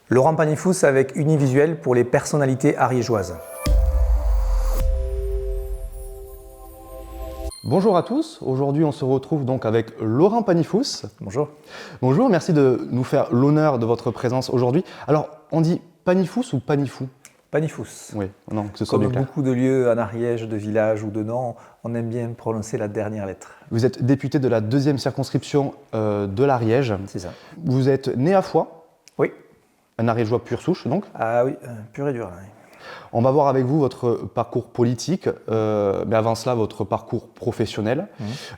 Laurent Panifous avec Univisuel pour les personnalités ariégeoises. Bonjour à tous, aujourd'hui on se retrouve donc avec Laurent Panifous. Bonjour. Bonjour, merci de nous faire l'honneur de votre présence aujourd'hui. Alors, on dit Panifous ou Panifou? Panifous. Oui, non, que ce soit Comme bien clair. beaucoup de lieux en Ariège, de villages ou de noms, on aime bien prononcer la dernière lettre. Vous êtes député de la 2e circonscription de l'Ariège. C'est ça. Vous êtes né à Foix, Oui. un Ariégeois pure souche donc. Ah oui, pur et dur. Là, oui. On va voir avec vous votre parcours politique, mais avant cela votre parcours professionnel.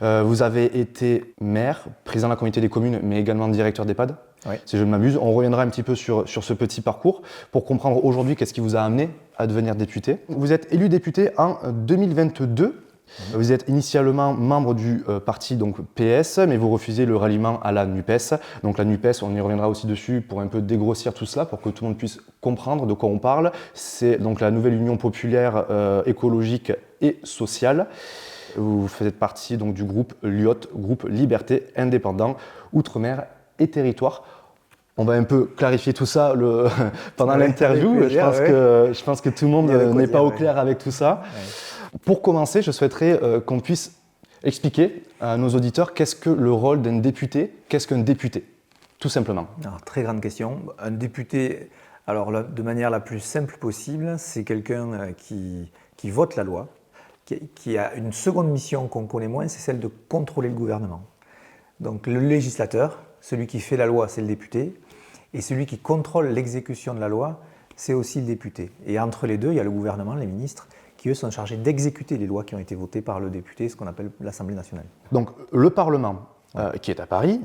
Vous avez été maire, président de la communauté des communes, mais également directeur d'EHPAD. Oui. Si je ne m'abuse, on reviendra un petit peu sur ce petit parcours pour comprendre aujourd'hui qu'est-ce qui vous a amené à devenir député. Vous êtes élu député en 2022. Vous êtes initialement membre du parti donc PS, mais vous refusez le ralliement à la NUPES. Donc la NUPES, on y reviendra aussi dessus pour un peu dégrossir tout cela, pour que tout le monde puisse comprendre de quoi on parle. C'est donc la nouvelle Union populaire écologique et sociale. Vous faites partie donc du groupe LIOT, groupe Liberté Indépendant, Outre-mer et Territoire. On va un peu clarifier tout ça pendant l'interview. Je pense que tout le monde n'est pas au clair avec tout ça. Ouais. Pour commencer, je souhaiterais qu'on puisse expliquer à nos auditeurs qu'est-ce que le rôle d'un député, qu'est-ce qu'un député, tout simplement. Alors, très grande question. Un député, alors de manière la plus simple possible, c'est quelqu'un qui vote la loi, qui a une seconde mission qu'on connaît moins, c'est celle de contrôler le gouvernement. Donc le législateur, celui qui fait la loi, c'est le député, et celui qui contrôle l'exécution de la loi, c'est aussi le député. Et entre les deux, il y a le gouvernement, les ministres, qui eux sont chargés d'exécuter les lois qui ont été votées par le député, ce qu'on appelle l'Assemblée nationale. Donc le Parlement, qui est à Paris,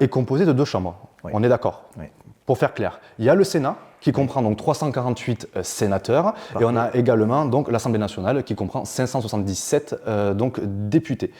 est composé de 2 chambres. Oui. On est d'accord. Oui. Pour faire clair, il y a le Sénat qui comprend donc 348 sénateurs. Parfait. Et on a également donc l'Assemblée nationale qui comprend 577 donc députés.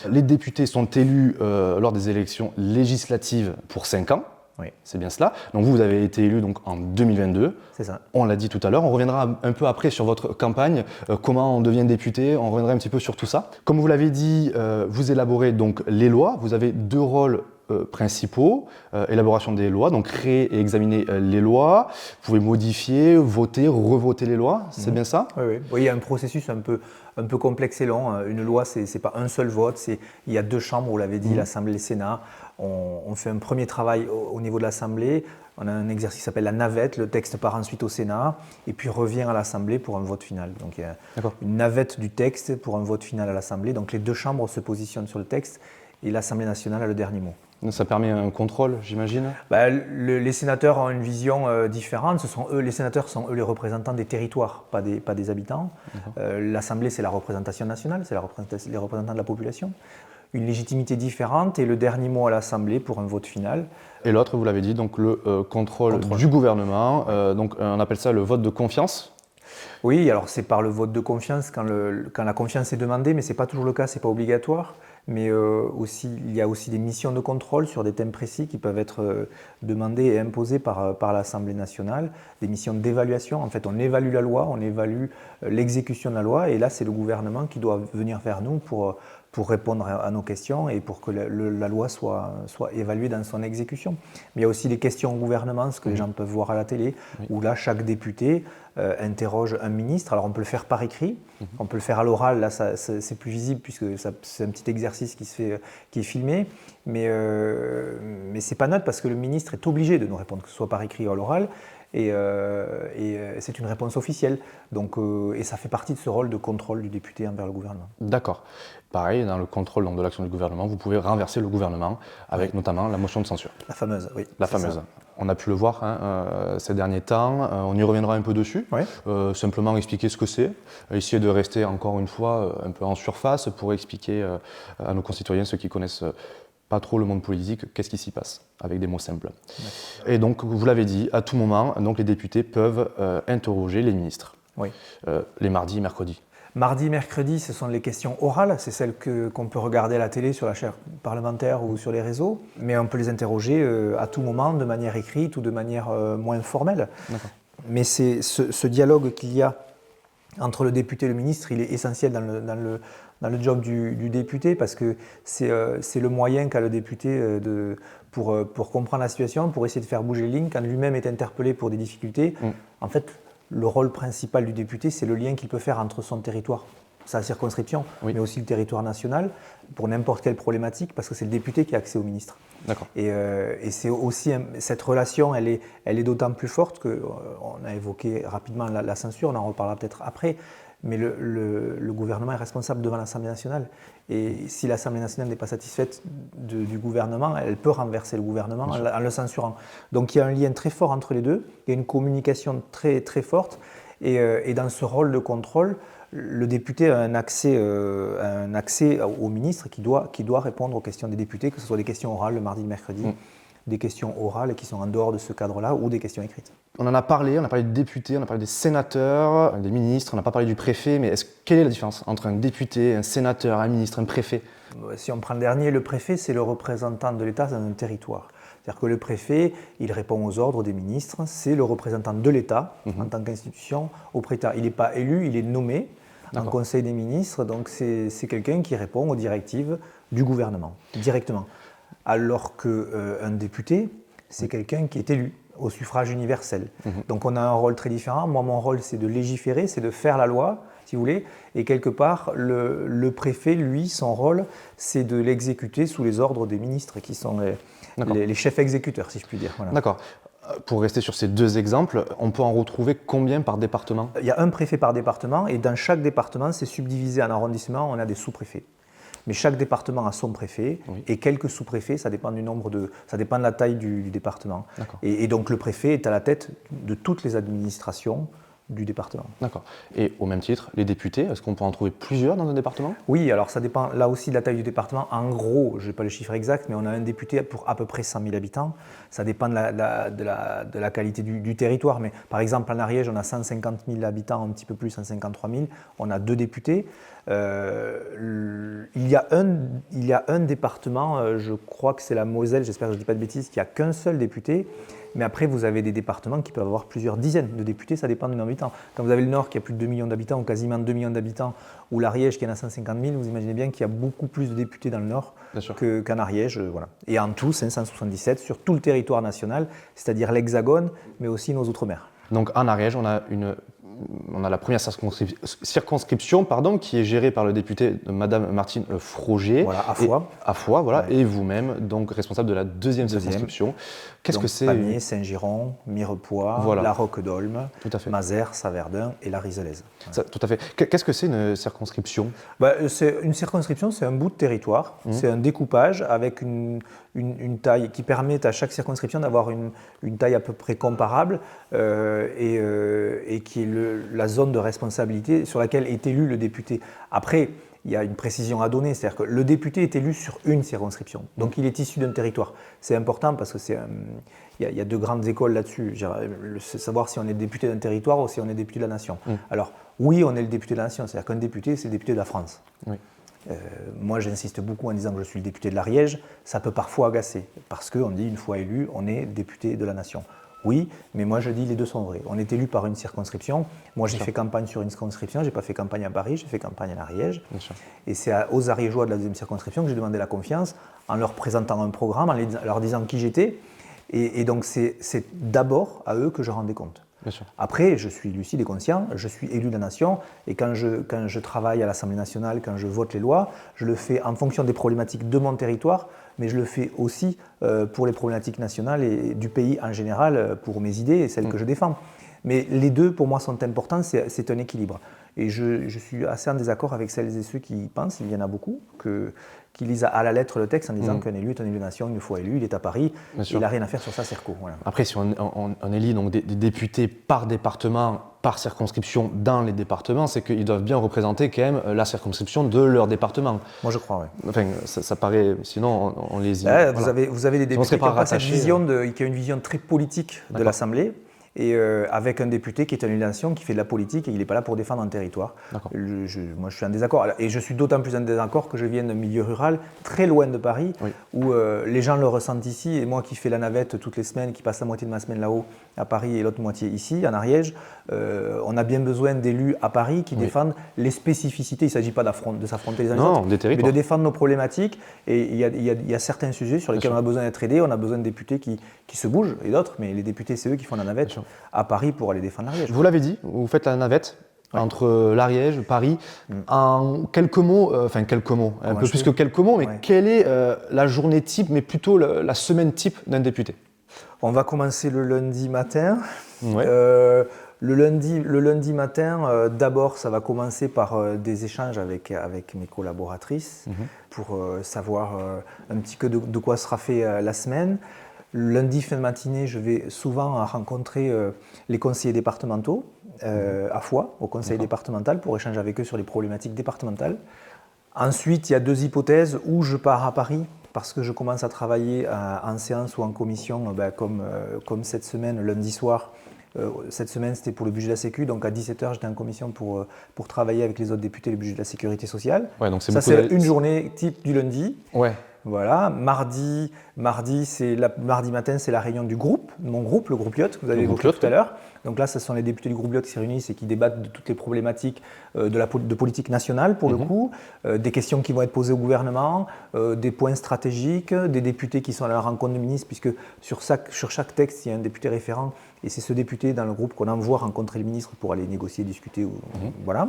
Les députés sont élus lors des élections législatives pour 5 ans. Oui. C'est bien cela. Donc vous avez été élu donc en 2022. C'est ça. On l'a dit tout à l'heure. On reviendra un peu après sur votre campagne, comment on devient député. On reviendra un petit peu sur tout ça. Comme vous l'avez dit, vous élaborez donc les lois. Vous avez 2 rôles principaux, élaboration des lois, donc créer et examiner les lois. Vous pouvez modifier, voter, revoter les lois. C'est bien ça? Oui. Il y a un processus un peu complexe et long. Une loi, c'est pas un seul vote. Il y a 2 chambres, vous l'avez dit, l'Assemblée et le Sénat. On fait un premier travail au niveau de l'Assemblée. On a un exercice qui s'appelle la navette. Le texte part ensuite au Sénat et puis revient à l'Assemblée pour un vote final. Donc il y a une navette du texte pour un vote final à l'Assemblée. Donc les 2 chambres se positionnent sur le texte et l'Assemblée nationale a le dernier mot. Ça permet un contrôle, j'imagine? Les sénateurs ont une vision différente. Les sénateurs sont eux les représentants des territoires, pas des habitants. L'Assemblée, c'est la représentation nationale, c'est les représentants de la population. Une légitimité différente et le dernier mot à l'Assemblée pour un vote final. Et l'autre, vous l'avez dit, donc le contrôle du gouvernement. Donc on appelle ça le vote de confiance. Oui, alors c'est par le vote de confiance quand la confiance est demandée, mais ce n'est pas toujours le cas, ce n'est pas obligatoire. Mais il y a aussi des missions de contrôle sur des thèmes précis qui peuvent être demandées et imposées par l'Assemblée nationale, des missions d'évaluation. En fait, on évalue la loi, on évalue l'exécution de la loi, et là, c'est le gouvernement qui doit venir vers nous pour répondre à nos questions et pour que la loi soit évaluée dans son exécution. Mais il y a aussi des questions au gouvernement, ce que les gens peuvent voir à la télé, où là, chaque député interroge un ministre. Alors, on peut le faire par écrit, on peut le faire à l'oral, là, c'est plus visible puisque c'est un petit exercice qui est filmé, mais ce n'est pas neutre parce que le ministre est obligé de nous répondre, que ce soit par écrit ou à l'oral. Et c'est une réponse officielle. Donc, et ça fait partie de ce rôle de contrôle du député envers le gouvernement. D'accord. Pareil, dans le contrôle de l'action du gouvernement, vous pouvez renverser le gouvernement avec notamment la motion de censure. La fameuse, oui. La fameuse. Ça. On a pu le voir ces derniers temps, on y reviendra un peu dessus. Oui. Simplement expliquer ce que c'est, essayer de rester encore une fois un peu en surface pour expliquer à nos concitoyens, ceux qui connaissent pas trop le monde politique, qu'est-ce qui s'y passe, avec des mots simples. Et donc, vous l'avez dit, à tout moment, donc, les députés peuvent interroger les ministres, les mardis et mercredis. Mardi, mercredi, ce sont les questions orales, c'est celles qu'on peut regarder à la télé, sur la chaîne parlementaire ou sur les réseaux, mais on peut les interroger à tout moment, de manière écrite ou de manière moins formelle. Mais c'est ce dialogue qu'il y a entre le député et le ministre, il est essentiel dans le job du député parce que c'est le moyen qu'a le député pour comprendre la situation, pour essayer de faire bouger les lignes. Quand lui-même est interpellé pour des difficultés, en fait, le rôle principal du député, c'est le lien qu'il peut faire entre son territoire, sa circonscription, mais aussi le territoire national, pour n'importe quelle problématique, parce que c'est le député qui a accès au ministre. Et c'est aussi cette relation, elle est d'autant plus forte qu'on a évoqué rapidement la censure, on en reparlera peut-être après, mais le gouvernement est responsable devant l'Assemblée nationale. Et si l'Assemblée nationale n'est pas satisfaite du gouvernement, elle peut renverser le gouvernement en le censurant. Donc il y a un lien très fort entre les deux, il y a une communication très, très forte, et dans ce rôle de contrôle, le député a un accès au ministre qui doit répondre aux questions des députés, que ce soit des questions orales le mardi, le mercredi, des questions orales qui sont en dehors de ce cadre-là, ou des questions écrites. On en a parlé, on a parlé de députés, on a parlé des sénateurs, des ministres, on n'a pas parlé du préfet, mais quelle est la différence entre un député, un sénateur, un ministre, un préfet? Si on prend le dernier, le préfet, c'est le représentant de l'État dans un territoire. C'est-à-dire que le préfet, il répond aux ordres des ministres, c'est le représentant de l'État en tant qu'institution auprès de l'État. Il n'est pas élu, il est nommé en Conseil des ministres, donc c'est quelqu'un qui répond aux directives du gouvernement directement. Alors qu'un député, c'est quelqu'un qui est élu au suffrage universel. Donc on a un rôle très différent. Moi, mon rôle, c'est de légiférer, c'est de faire la loi, si vous voulez, et quelque part, le préfet, lui, son rôle, c'est de l'exécuter sous les ordres des ministres, qui sont les chefs exécuteurs, si je puis dire. Voilà. D'accord. Pour rester sur ces deux exemples, on peut en retrouver combien par département? Il y a un préfet par département, et dans chaque département, c'est subdivisé en arrondissements, on a des sous-préfets. Mais chaque département a son préfet et quelques sous-préfets, ça dépend ça dépend de la taille du département. Et donc le préfet est à la tête de toutes les administrations du département. D'accord. Et au même titre, les députés, est-ce qu'on peut en trouver plusieurs dans un département? Oui, alors ça dépend là aussi de la taille du département. En gros, je n'ai pas le chiffre exact, mais on a un député pour à peu près 100 000 habitants. Ça dépend de la qualité du territoire. Mais par exemple, en Ariège, on a 150 000 habitants, un petit peu plus, 153 000. On a 2 députés. Il y a un département, je crois que c'est la Moselle, j'espère que je ne dis pas de bêtises, qui n'a qu'un seul député. Mais après, vous avez des départements qui peuvent avoir plusieurs dizaines de députés, ça dépend du nombre d'habitants. Quand vous avez le Nord qui a plus de 2 millions d'habitants, ou quasiment 2 millions d'habitants, ou l'Ariège qui en a 150 000, vous imaginez bien qu'il y a beaucoup plus de députés dans le Nord qu'en Ariège. Voilà. Et en tout, 577 sur tout le territoire national, c'est-à-dire l'Hexagone, mais aussi nos Outre-mer. Donc en Ariège, on a la première circonscription qui est gérée par le député Madame Martine Frogier. Voilà, à Foix. À Foix, voilà. Ouais. Et vous-même, donc responsable de la deuxième circonscription. Qu'est-ce que c'est? Pamiers, Saint-Giron, Mirepoix, La Roque-d'Aulme, Mazères, Saverdun et la Riselaise. Voilà. Tout à fait. Qu'est-ce que c'est une circonscription? Une circonscription, c'est un bout de territoire. C'est un découpage avec une taille qui permet à chaque circonscription d'avoir une taille à peu près comparable et qui est la zone de responsabilité sur laquelle est élu le député. Après, il y a une précision à donner, c'est-à-dire que le député est élu sur une circonscription, donc il est issu d'un territoire. C'est important parce que il y a 2 grandes écoles là-dessus, savoir si on est député d'un territoire ou si on est député de la nation. Alors oui, on est le député de la nation, c'est-à-dire qu'un député, c'est le député de la France. Moi, j'insiste beaucoup en disant que je suis le député de l'Ariège, ça peut parfois agacer, parce qu'on dit une fois élu, on est député de la nation. Oui, mais moi je dis les deux sont vrais. On est élu par une circonscription. Moi j'ai fait campagne sur une circonscription, j'ai pas fait campagne à Paris, j'ai fait campagne à Ariège. Et c'est aux Ariégeois de la deuxième circonscription que j'ai demandé la confiance en leur présentant un programme, en leur disant qui j'étais. Et donc c'est d'abord à eux que je rendais compte. Après, je suis lucide et conscient, je suis élu de la nation et quand je travaille à l'Assemblée nationale, quand je vote les lois, je le fais en fonction des problématiques de mon territoire, mais je le fais aussi pour les problématiques nationales et du pays en général, pour mes idées et celles que je défends. Mais les deux, pour moi, sont importants, c'est un équilibre. Et je suis assez en désaccord avec celles et ceux qui pensent, il y en a beaucoup, qui lisent à la lettre le texte en disant qu'un élu est un élu de nation, une fois élu, il est à Paris, il n'a rien à faire sur sa circo. Voilà. Après, si on élit donc des députés par département, par circonscription dans les départements, c'est qu'ils doivent bien représenter quand même la circonscription de leur département. Moi, je crois, oui. Enfin, ça paraît, sinon on les... Voilà. Vous avez des députés qui ont une vision très politique de l'Assemblée. Et avec un député qui est un élu de la nation, qui fait de la politique et il n'est pas là pour défendre un territoire. Moi, je suis en désaccord. Et je suis d'autant plus en désaccord que je viens d'un milieu rural, très loin de Paris, où les gens le ressentent ici. Et moi qui fais la navette toutes les semaines, qui passe la moitié de ma semaine là-haut, à Paris et l'autre moitié ici, en Ariège. On a bien besoin d'élus à Paris qui défendent les spécificités. Il ne s'agit pas de s'affronter les uns les autres, mais de défendre nos problématiques. Et il y a certains sujets sur lesquels on a besoin d'être aidés. On a besoin de députés qui se bougent et d'autres, mais les députés, c'est eux qui font la navette à Paris pour aller défendre l'Ariège. Vous l'avez dit, vous faites la navette entre l'Ariège, Paris. En quelques mots, un peu plus que quelques mots, mais quelle est la journée type, mais plutôt la semaine type d'un député? On va commencer le lundi matin. Le lundi matin, d'abord, ça va commencer par des échanges avec mes collaboratrices pour savoir un petit peu de quoi sera fait la semaine. Le lundi fin de matinée, je vais souvent rencontrer les conseillers départementaux à Foix, au conseil départemental, pour échanger avec eux sur les problématiques départementales. Ensuite, il y a 2 hypothèses où je pars à Paris parce que je commence à travailler en séance ou en commission, comme cette semaine, lundi soir. Cette semaine, c'était pour le budget de la Sécu, donc à 17h, j'étais en commission pour travailler avec les autres députés le budget de la sécurité sociale. Donc ça, c'est une journée type du lundi. Voilà, mardi matin, c'est la réunion du groupe, mon groupe, le groupe Lyot, que vous avez évoqué tout à l'heure. Donc là, ce sont les députés du groupe Lyot qui se réunissent et qui débattent de toutes les problématiques de politique nationale, pour le coup, des questions qui vont être posées au gouvernement, des points stratégiques, des députés qui sont à la rencontre du ministre, puisque sur chaque texte, il y a un député référent, et c'est ce député dans le groupe qu'on envoie rencontrer le ministre pour aller négocier, discuter. Voilà.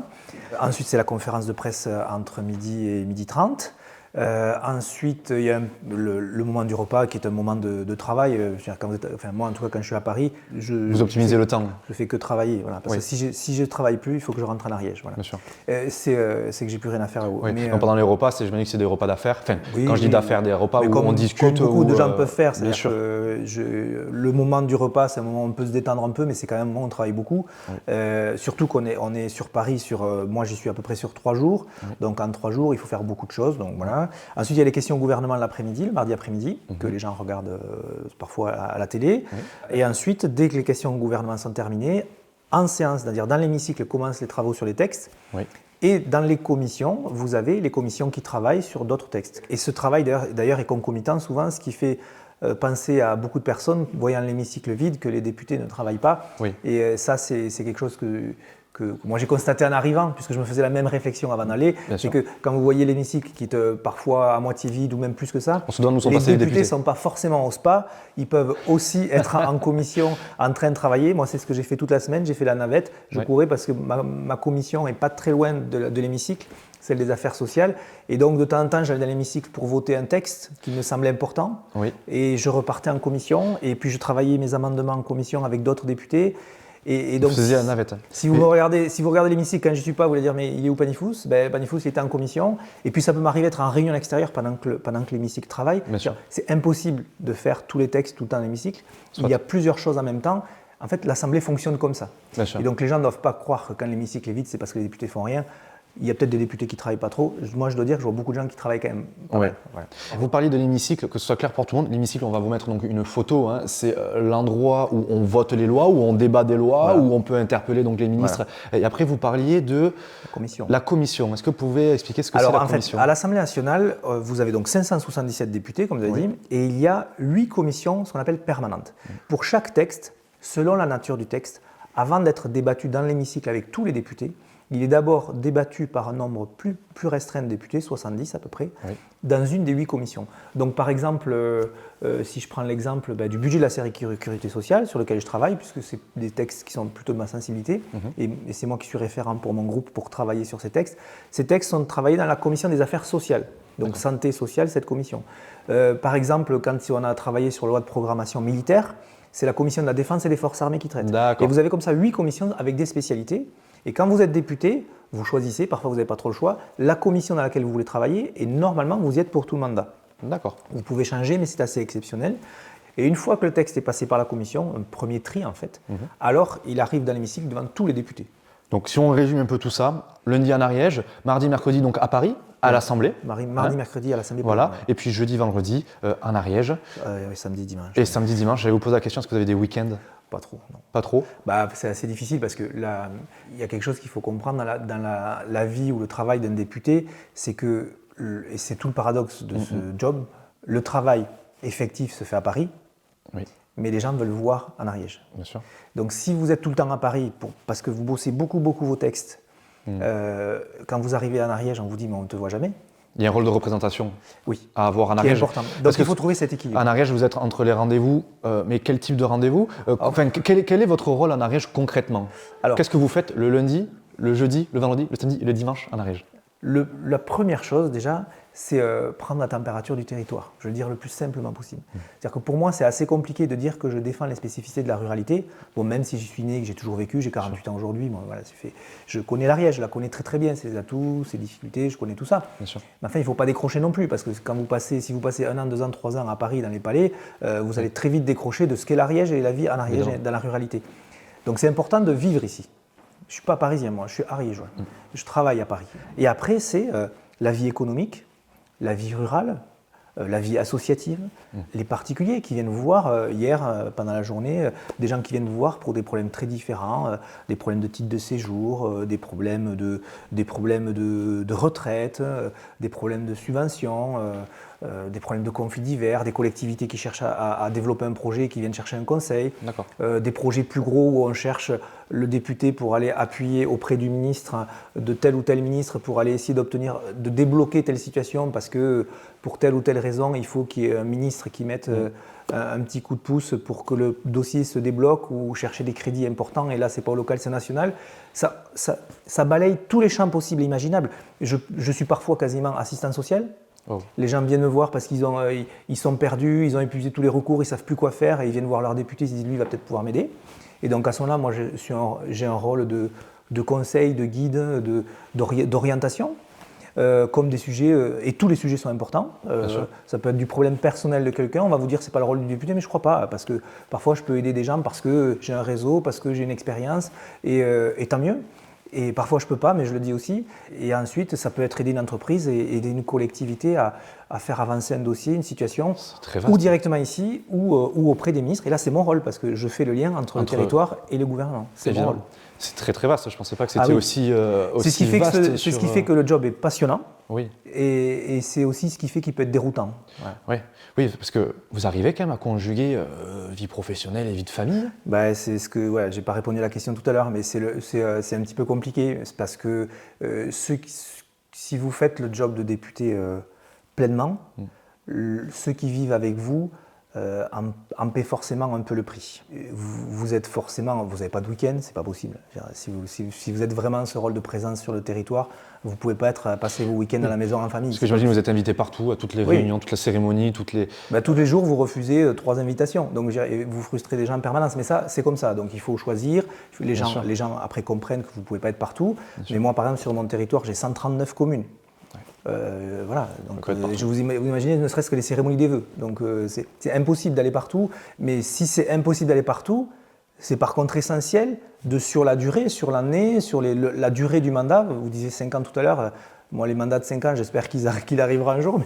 Ensuite, c'est la conférence de presse entre midi et 12h30. Ensuite, il y a le moment du repas qui est un moment de travail. Moi, en tout cas, quand je suis à Paris, vous optimisez le temps. Je fais que travailler. Voilà, parce que si je ne travaille plus, il faut que je rentre en Ariège. Voilà. Bien sûr. C'est que j'ai plus rien à faire. Donc, pendant les repas, je me dis que c'est des repas d'affaires. Quand je dis d'affaires, des repas où on discute. Comme beaucoup de gens peuvent faire. Le moment du repas, c'est un moment où on peut se détendre un peu, mais c'est quand même un moment où on travaille beaucoup. Surtout qu'on est sur Paris. Moi, j'y suis à peu près sur 3 jours. Donc, en 3 jours, il faut faire beaucoup de choses. Donc, voilà. Ensuite, il y a les questions au gouvernement l'après-midi, le mardi après-midi, que les gens regardent parfois à la télé. Et ensuite, dès que les questions au gouvernement sont terminées, en séance, c'est-à-dire dans l'hémicycle, commencent les travaux sur les textes. Et dans les commissions, vous avez les commissions qui travaillent sur d'autres textes. Et ce travail, d'ailleurs, est concomitant souvent, ce qui fait penser à beaucoup de personnes, voyant l'hémicycle vide, que les députés ne travaillent pas. Et ça, c'est quelque chose que moi j'ai constaté en arrivant, puisque je me faisais la même réflexion avant d'aller, c'est que quand vous voyez l'hémicycle qui est parfois à moitié vide ou même plus que ça, les députés ne sont pas forcément au spa, ils peuvent aussi être en commission en train de travailler. Moi, c'est ce que j'ai fait toute la semaine, j'ai fait la navette, je courais parce que ma commission n'est pas très loin de l'hémicycle, celle des affaires sociales, et donc de temps en temps j'allais dans l'hémicycle pour voter un texte qui me semblait important, et je repartais en commission, et puis je travaillais mes amendements en commission avec d'autres députés. Et donc, vous faisiez la navette. Si vous regardez l'hémicycle quand je ne suis pas, vous allez dire mais il est où Panifous? Panifous il était en commission. Et puis ça peut m'arriver d'être en réunion extérieure pendant que l'hémicycle travaille. C'est impossible de faire tous les textes tout le temps dans l'hémicycle. Il y a plusieurs choses en même temps. En fait, l'Assemblée fonctionne comme ça. Et donc les gens ne doivent pas croire que quand l'hémicycle est vide, c'est parce que les députés ne font rien. Il y a peut-être des députés qui ne travaillent pas trop. Moi, je dois dire que je vois beaucoup de gens qui travaillent quand même. Voilà. Vous parliez de l'hémicycle, que ce soit clair pour tout le monde. L'hémicycle, on va vous mettre donc une photo. C'est l'endroit où on vote les lois, où on débat des lois, où on peut interpeller donc les ministres. Et après, vous parliez de la commission. Est-ce que vous pouvez expliquer ce que c'est la commission? Alors, à l'Assemblée nationale, vous avez donc 577 députés, comme vous avez dit, et il y a 8 commissions, ce qu'on appelle permanentes. Pour chaque texte, selon la nature du texte, avant d'être débattu dans l'hémicycle avec tous les députés, il est d'abord débattu par un nombre plus restreint de députés, 70 à peu près, dans une des 8 commissions. Donc par exemple, si je prends l'exemple du budget de la sécurité sociale, sur lequel je travaille, puisque c'est des textes qui sont plutôt de ma sensibilité, et c'est moi qui suis référent pour mon groupe pour travailler sur ces textes sont travaillés dans la commission des affaires sociales, donc santé sociale, cette commission. Par exemple, quand on a travaillé sur la loi de programmation militaire, c'est la commission de la défense et des forces armées qui traite. Et vous avez comme ça 8 commissions avec des spécialités. Et quand vous êtes député, vous choisissez, parfois vous n'avez pas trop le choix, la commission dans laquelle vous voulez travailler et normalement vous y êtes pour tout le mandat. Vous pouvez changer, mais c'est assez exceptionnel. Et une fois que le texte est passé par la commission, un premier tri en fait, alors il arrive dans l'hémicycle devant tous les députés. Donc si on résume un peu tout ça, lundi en Ariège, mardi, mercredi donc à Paris, à l'Assemblée. Mardi, mercredi à l'Assemblée. Voilà. Et puis jeudi, vendredi en Ariège. Et samedi, dimanche. Et samedi, dimanche, j'allais vous poser la question, est-ce que vous avez des week-ends? Pas trop, non. Pas trop? C'est assez difficile parce que là, il y a quelque chose qu'il faut comprendre dans la vie ou le travail d'un député, c'est que, et c'est tout le paradoxe de ce job, le travail effectif se fait à Paris, mais les gens veulent voir en Ariège. Bien sûr. Donc si vous êtes tout le temps à Paris, parce que vous bossez beaucoup vos textes, quand vous arrivez en Ariège, on vous dit mais on ne te voit jamais. Il y a un rôle de représentation Oui, à avoir en qui est Ariège. important. Donc il faut trouver cet équilibre. En Ariège, vous êtes entre les rendez-vous, mais quel type de rendez-vous quel est votre rôle en Ariège concrètement? Qu'est-ce que vous faites le lundi, le jeudi, le vendredi, le samedi et le dimanche en Ariège? La première chose déjà, c'est prendre la température du territoire. Je veux dire le plus simplement possible. C'est-à-dire que pour moi, c'est assez compliqué de dire que je défends les spécificités de la ruralité. Bon, même si j'y suis né, que j'ai toujours vécu, j'ai 48 ans aujourd'hui, bon, voilà, c'est fait. Je connais l'Ariège, je la connais très bien, ses atouts, ses difficultés, je connais tout ça. Bien sûr. Mais enfin, il ne faut pas décrocher non plus, parce que si vous passez 1 an, 2 ans, 3 ans à Paris dans les palais, vous allez très vite décrocher de ce qu'est l'Ariège et la vie en Ariège, dans la ruralité. Donc c'est important de vivre ici. Je ne suis pas parisien, moi, je suis ariégeois. Je travaille à Paris. Et après, c'est la vie économique, la vie rurale, la vie associative, les particuliers qui viennent vous voir hier, pendant la journée, des gens qui viennent vous voir pour des problèmes très différents, des problèmes de titre de séjour, des problèmes de retraite, des problèmes de subvention, des problèmes de conflits divers, des collectivités qui cherchent à développer un projet et qui viennent chercher un conseil, des projets plus gros où on cherche le député pour aller appuyer auprès du ministre, de tel ou tel ministre, pour aller essayer de débloquer telle situation parce que pour telle ou telle raison, il faut qu'il y ait un ministre qui mette un petit coup de pouce pour que le dossier se débloque ou chercher des crédits importants. Et là, c'est pas au local, c'est national. Ça balaye tous les champs possibles et imaginables. Je suis parfois quasiment assistant social. Oh. Les gens viennent me voir parce qu'ils sont perdus, ils ont épuisé tous les recours, ils ne savent plus quoi faire et ils viennent voir leur député, ils se disent lui il va peut-être pouvoir m'aider. Et donc à ce moment-là, moi j'ai un rôle de conseil, de guide, d'orientation, comme des sujets, et tous les sujets sont importants. Ça peut être du problème personnel de quelqu'un, on va vous dire que ce n'est pas le rôle du député, mais je ne crois pas, parce que parfois je peux aider des gens parce que j'ai un réseau, parce que j'ai une expérience, et tant mieux. Et parfois je ne peux pas, mais je le dis aussi. Et ensuite, ça peut être aider une entreprise et aider une collectivité à faire avancer un dossier, une situation, ou directement ici, ou auprès des ministres. Et là, c'est mon rôle, parce que je fais le lien entre le territoire et le gouvernement. C'est mon rôle. C'est très très vaste, je ne pensais pas que c'était aussi vaste. C'est ce qui fait que le job est passionnant, oui. Et c'est aussi ce qui fait qu'il peut être déroutant. Ouais. Oui, parce que vous arrivez quand même à conjuguer vie professionnelle et vie de famille. C'est ce que, j'ai pas répondu à la question tout à l'heure, mais c'est un petit peu compliqué, c'est parce que si vous faites le job de député pleinement, ceux qui vivent avec vous en paient forcément un peu le prix. Vous êtes forcément, vous n'avez pas de week-end, c'est pas possible. Si vous êtes vraiment ce rôle de présence sur le territoire, vous ne pouvez pas passer vos week-ends à la maison en famille. Parce que j'imagine que vous êtes invité partout, à toutes les réunions, toutes les cérémonies, tous les jours, vous refusez 3 invitations. Donc vous frustrez les gens en permanence. Mais ça, c'est comme ça. Donc il faut choisir. Les gens après comprennent que vous ne pouvez pas être partout. Mais moi, par exemple, sur mon territoire, j'ai 139 communes. Voilà, donc vous imaginez ne serait-ce que les cérémonies des vœux. Donc c'est impossible d'aller partout, mais si c'est impossible d'aller partout, c'est par contre essentiel sur la durée, sur l'année, sur la durée du mandat. Vous disiez 5 ans tout à l'heure, moi les mandats de 5 ans, j'espère qu'il arrivera un jour,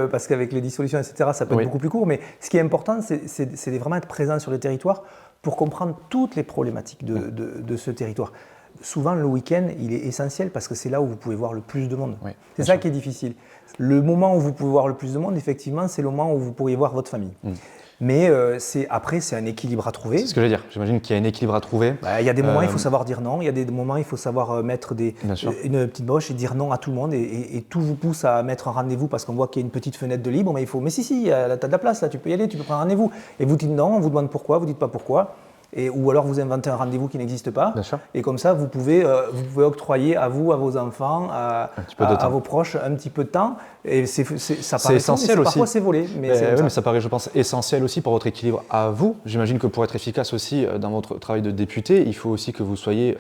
parce qu'avec les dissolutions, etc., ça peut être beaucoup plus court, mais ce qui est important, c'est vraiment être présent sur le territoire pour comprendre toutes les problématiques de ce territoire. Souvent, le week-end, il est essentiel parce que c'est là où vous pouvez voir le plus de monde. Oui, c'est ça qui est difficile. Le moment où vous pouvez voir le plus de monde, effectivement, c'est le moment où vous pourriez voir votre famille. Mais après, c'est un équilibre à trouver. C'est ce que je veux dire. J'imagine qu'il y a un équilibre à trouver. Il y a des moments, il faut savoir dire non. Il y a des moments, il faut savoir mettre une petite broche et dire non à tout le monde. Et tout vous pousse à mettre un rendez-vous parce qu'on voit qu'il y a une petite fenêtre de libre. Mais si, tu as de la place, là, tu peux y aller, tu peux prendre un rendez-vous. Et vous dites non, on vous demande pourquoi, vous ne dites pas pourquoi. Ou alors vous inventez un rendez-vous qui n'existe pas. Et comme ça, vous pouvez octroyer à vous, à vos enfants, à vos proches un petit peu de temps. Et ça paraît essentiel aussi. Parfois, c'est volé. Mais ça paraît, je pense, essentiel aussi pour votre équilibre à vous. J'imagine que pour être efficace aussi dans votre travail de député, il faut aussi que vous soyez...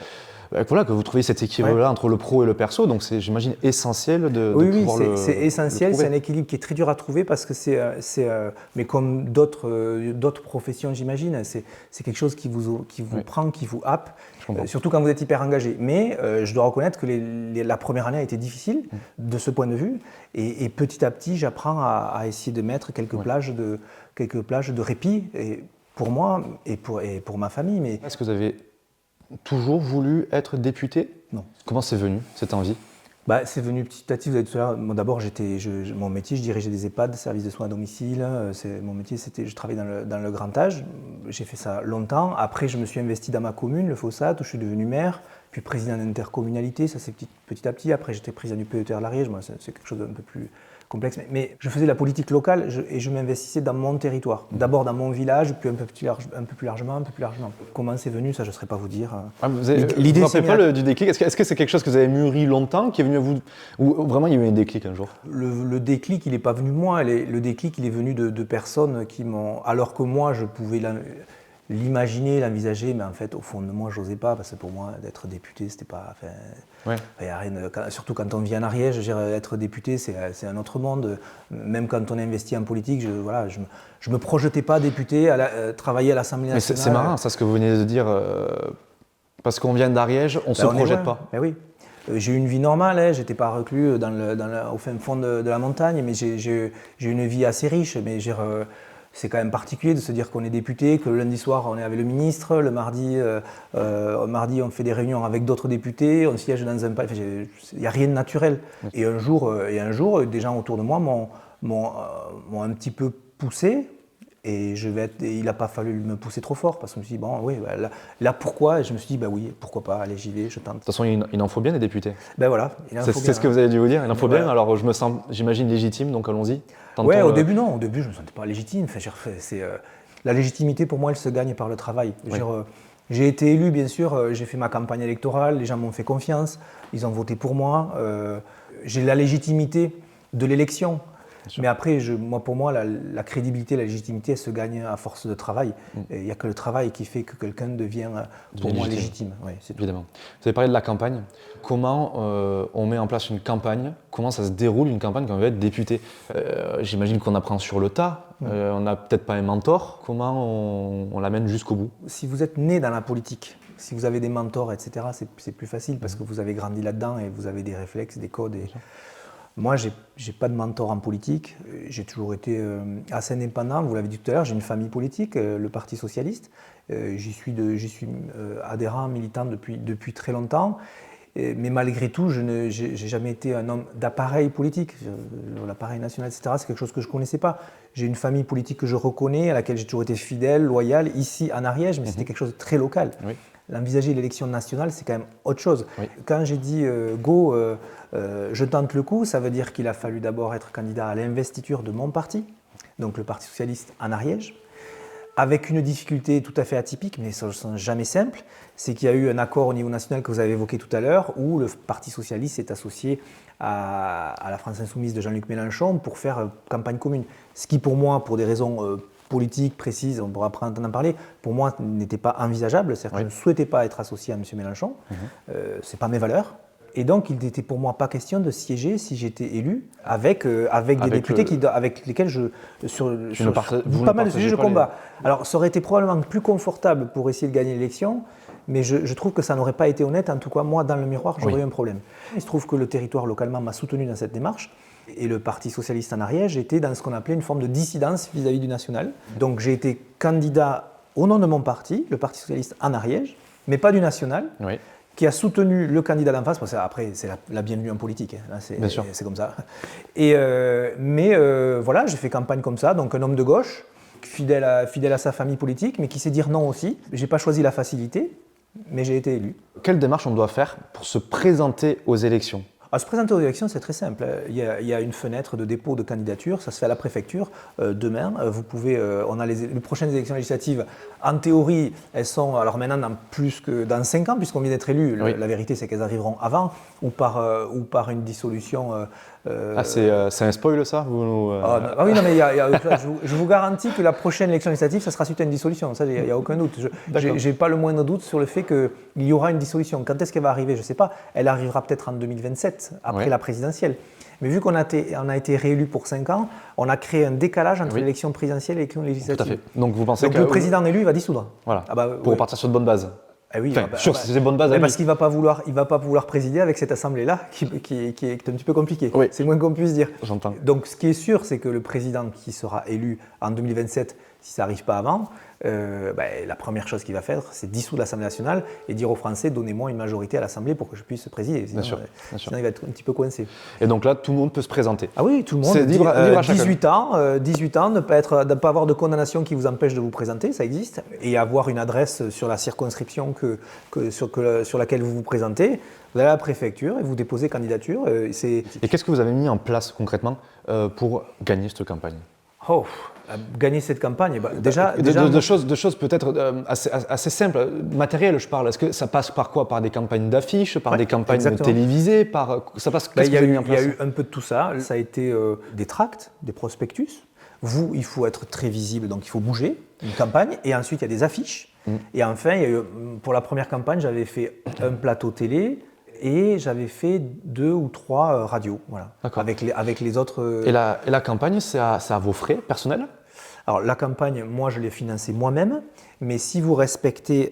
que vous trouviez cet équilibre-là entre le pro et le perso, donc c'est, j'imagine, essentiel de pouvoir le c'est essentiel, c'est un équilibre qui est très dur à trouver parce que mais comme d'autres professions, j'imagine, c'est quelque chose qui vous prend, qui vous happe, surtout quand vous êtes hyper engagé. Mais je dois reconnaître que la première année a été difficile de ce point de vue, et petit à petit, j'apprends à essayer de mettre quelques plages de répit, et pour moi et pour ma famille. Mais est-ce que vous avez toujours voulu être député? Non. Comment c'est venu, cette envie? C'est venu petit à petit, vous avez dit tout à l'heure. Moi, d'abord, mon métier, je dirigeais des EHPAD, services de soins à domicile. Mon métier, je travaillais dans le grand âge. J'ai fait ça longtemps. Après, je me suis investi dans ma commune, le Fossat, où je suis devenu maire, puis président d'intercommunalité. Ça, c'est petit à petit. Après, j'étais président du PETR l'Ariège. Moi, c'est quelque chose d'un peu plus complexe. Mais je faisais de la politique locale et je m'investissais dans mon territoire. D'abord dans mon village, puis un peu plus largement. Comment c'est venu, ça, je ne saurais pas vous dire. L'idée, vous ne rappelez pas du déclic? Est-ce que c'est quelque chose que vous avez mûri longtemps, qui est venu à vous, ou vraiment il y a eu un déclic un jour? Le déclic, il n'est pas venu de moi. Le déclic, il est venu de personnes qui m'ont... Alors que moi, je pouvais l'imaginer, l'envisager, mais en fait, au fond de moi, je n'osais pas, parce que pour moi, d'être député, c'était pas... y a rien surtout quand on vit en Ariège, être député, c'est un autre monde. Même quand on est investi en politique, je ne me projetais pas député, travailler à l'Assemblée nationale. Mais c'est marrant, ça, ce que vous venez de dire, parce qu'on vient d'Ariège, on ne se projette pas. Ben oui. J'ai eu une vie normale, j'étais pas reclus au fin fond de la montagne, mais j'ai eu une vie assez riche. Mais c'est quand même particulier de se dire qu'on est député, que le lundi soir on est avec le ministre, le mardi on fait des réunions avec d'autres députés, on siège dans un palais. Il n'y a rien de naturel. Et un jour, des gens autour de moi m'ont un petit peu poussé. Et il n'a pas fallu me pousser trop fort parce que je me suis dit, bon, oui, là pourquoi? Et je me suis dit, oui, pourquoi pas, allez, j'y vais, je tente. De toute façon, il en faut bien des députés. Voilà, c'est ce que vous avez dû vous dire, il en faut bien, alors je me sens, j'imagine, légitime, donc allons-y. Oui, au début, non, au début, je ne me sentais pas légitime. La légitimité, pour moi, elle se gagne par le travail. Oui. J'ai été élu, bien sûr, j'ai fait ma campagne électorale, les gens m'ont fait confiance, ils ont voté pour moi. J'ai la légitimité de l'élection. Mais après, pour moi, la crédibilité, la légitimité, elle se gagne à force de travail. Il n'y a que le travail qui fait que quelqu'un devient, pour moi, légitime. Oui, c'est tout. Évidemment. Vous avez parlé de la campagne. Comment on met en place une campagne? Comment ça se déroule une campagne quand on veut être député? J'imagine qu'on apprend sur le tas. On n'a peut-être pas un mentor. Comment on l'amène jusqu'au bout? Si vous êtes né dans la politique, si vous avez des mentors, etc., c'est plus facile parce que vous avez grandi là-dedans et vous avez des réflexes, des codes. Moi, je n'ai pas de mentor en politique. J'ai toujours été assez indépendant. Vous l'avez dit tout à l'heure, j'ai une famille politique, le Parti socialiste. J'y suis adhérent, militant depuis très longtemps. Mais malgré tout, je n'ai jamais été un homme d'appareil politique. L'appareil national, etc., c'est quelque chose que je ne connaissais pas. J'ai une famille politique que je reconnais, à laquelle j'ai toujours été fidèle, loyal, ici en Ariège, mais c'était quelque chose de très local. Oui. L'envisager l'élection nationale, c'est quand même autre chose. Oui. Quand j'ai dit go, je tente le coup, ça veut dire qu'il a fallu d'abord être candidat à l'investiture de mon parti, donc le Parti socialiste en Ariège, avec une difficulté tout à fait atypique, mais ça ne jamais simple, c'est qu'il y a eu un accord au niveau national que vous avez évoqué tout à l'heure, où le Parti socialiste s'est associé à la France insoumise de Jean-Luc Mélenchon pour faire campagne commune. Ce qui pour moi, pour des raisons politiques précises, on pourra après en parler, pour moi n'était pas envisageable, c'est-à-dire que je ne souhaitais pas être associé à M. Mélenchon, ce n'est pas mes valeurs. Et donc, il n'était pour moi pas question de siéger si j'étais élu avec des députés avec lesquels sur pas mal de sujets je combats. Alors, ça aurait été probablement plus confortable pour essayer de gagner l'élection, mais je trouve que ça n'aurait pas été honnête. En tout cas, moi, dans le miroir, j'aurais eu un problème. Il se trouve que le territoire localement m'a soutenu dans cette démarche. Et le Parti socialiste en Ariège était dans ce qu'on appelait une forme de dissidence vis-à-vis du national. Donc, j'ai été candidat au nom de mon parti, le Parti socialiste en Ariège, mais pas du national. Oui. Qui a soutenu le candidat d'en face, parce que après c'est la bienvenue en politique, hein. C'est comme ça. Mais voilà, j'ai fait campagne comme ça, donc un homme de gauche, fidèle à sa famille politique, mais qui sait dire non aussi. J'ai pas choisi la facilité, mais j'ai été élu. Quelle démarche on doit faire pour se présenter aux élections ? Se présenter aux élections, c'est très simple. Il y a une fenêtre de dépôt de candidature, ça se fait à la préfecture demain. Vous pouvez, on a les prochaines élections législatives. En théorie, elles sont alors maintenant dans plus que dans 5 ans, puisqu'on vient d'être élu. Oui. La vérité, c'est qu'elles arriveront avant ou par une dissolution. C'est un spoil ça oui, non, mais je vous garantis que la prochaine élection législative, ça sera suite à une dissolution. Ça, il n'y a aucun doute. Je n'ai pas le moindre doute sur le fait qu'il y aura une dissolution. Quand est-ce qu'elle va arriver? Je ne sais pas. Elle arrivera peut-être en 2027, après la présidentielle. Mais vu qu'on a été réélu pour 5 ans, on a créé un décalage entre l'élection présidentielle et l'élection législative. Tout à fait. Donc vous pensez que le président élu va dissoudre. Voilà. Pour repartir sur de bonnes bases. Oui, sur ces bonnes bases. Parce qu'il ne va pas vouloir présider avec cette assemblée-là qui est un petit peu compliquée. Oui. C'est le moins qu'on puisse dire. J'entends. Donc ce qui est sûr, c'est que le président qui sera élu en 2027, si ça n'arrive pas avant, la première chose qu'il va faire, c'est dissoudre l'Assemblée nationale et dire aux Français, donnez-moi une majorité à l'Assemblée pour que je puisse présider. Sinon, sinon il va être un petit peu coincé. Et donc là, tout le monde peut se présenter. Ah oui, tout le monde. C'est libre à chacun. 18 ans, ne pas avoir de condamnation qui vous empêche de vous présenter, ça existe, et avoir une adresse sur la circonscription sur laquelle vous vous présentez. Vous allez à la préfecture et vous déposez candidature. Et qu'est-ce que vous avez mis en place concrètement pour gagner cette campagne ? Gagner cette campagne, de choses peut-être assez simples, matérielles je parle. Est-ce que ça passe par quoi ? Par des campagnes d'affiches, par des campagnes télévisées, ça passe, qu'est-ce que vous avez mis en place ? Il y a eu un peu de tout ça. Ça a été des tracts, des prospectus. Il faut être très visible, donc il faut bouger, une campagne. Et ensuite, il y a des affiches. Et enfin, pour la première campagne, j'avais fait un plateau télé. Et j'avais fait 2 ou 3 radios, voilà, avec les autres. Et la campagne, c'est à vos frais personnels ? Alors la campagne, moi je l'ai financée moi-même, mais si vous respectez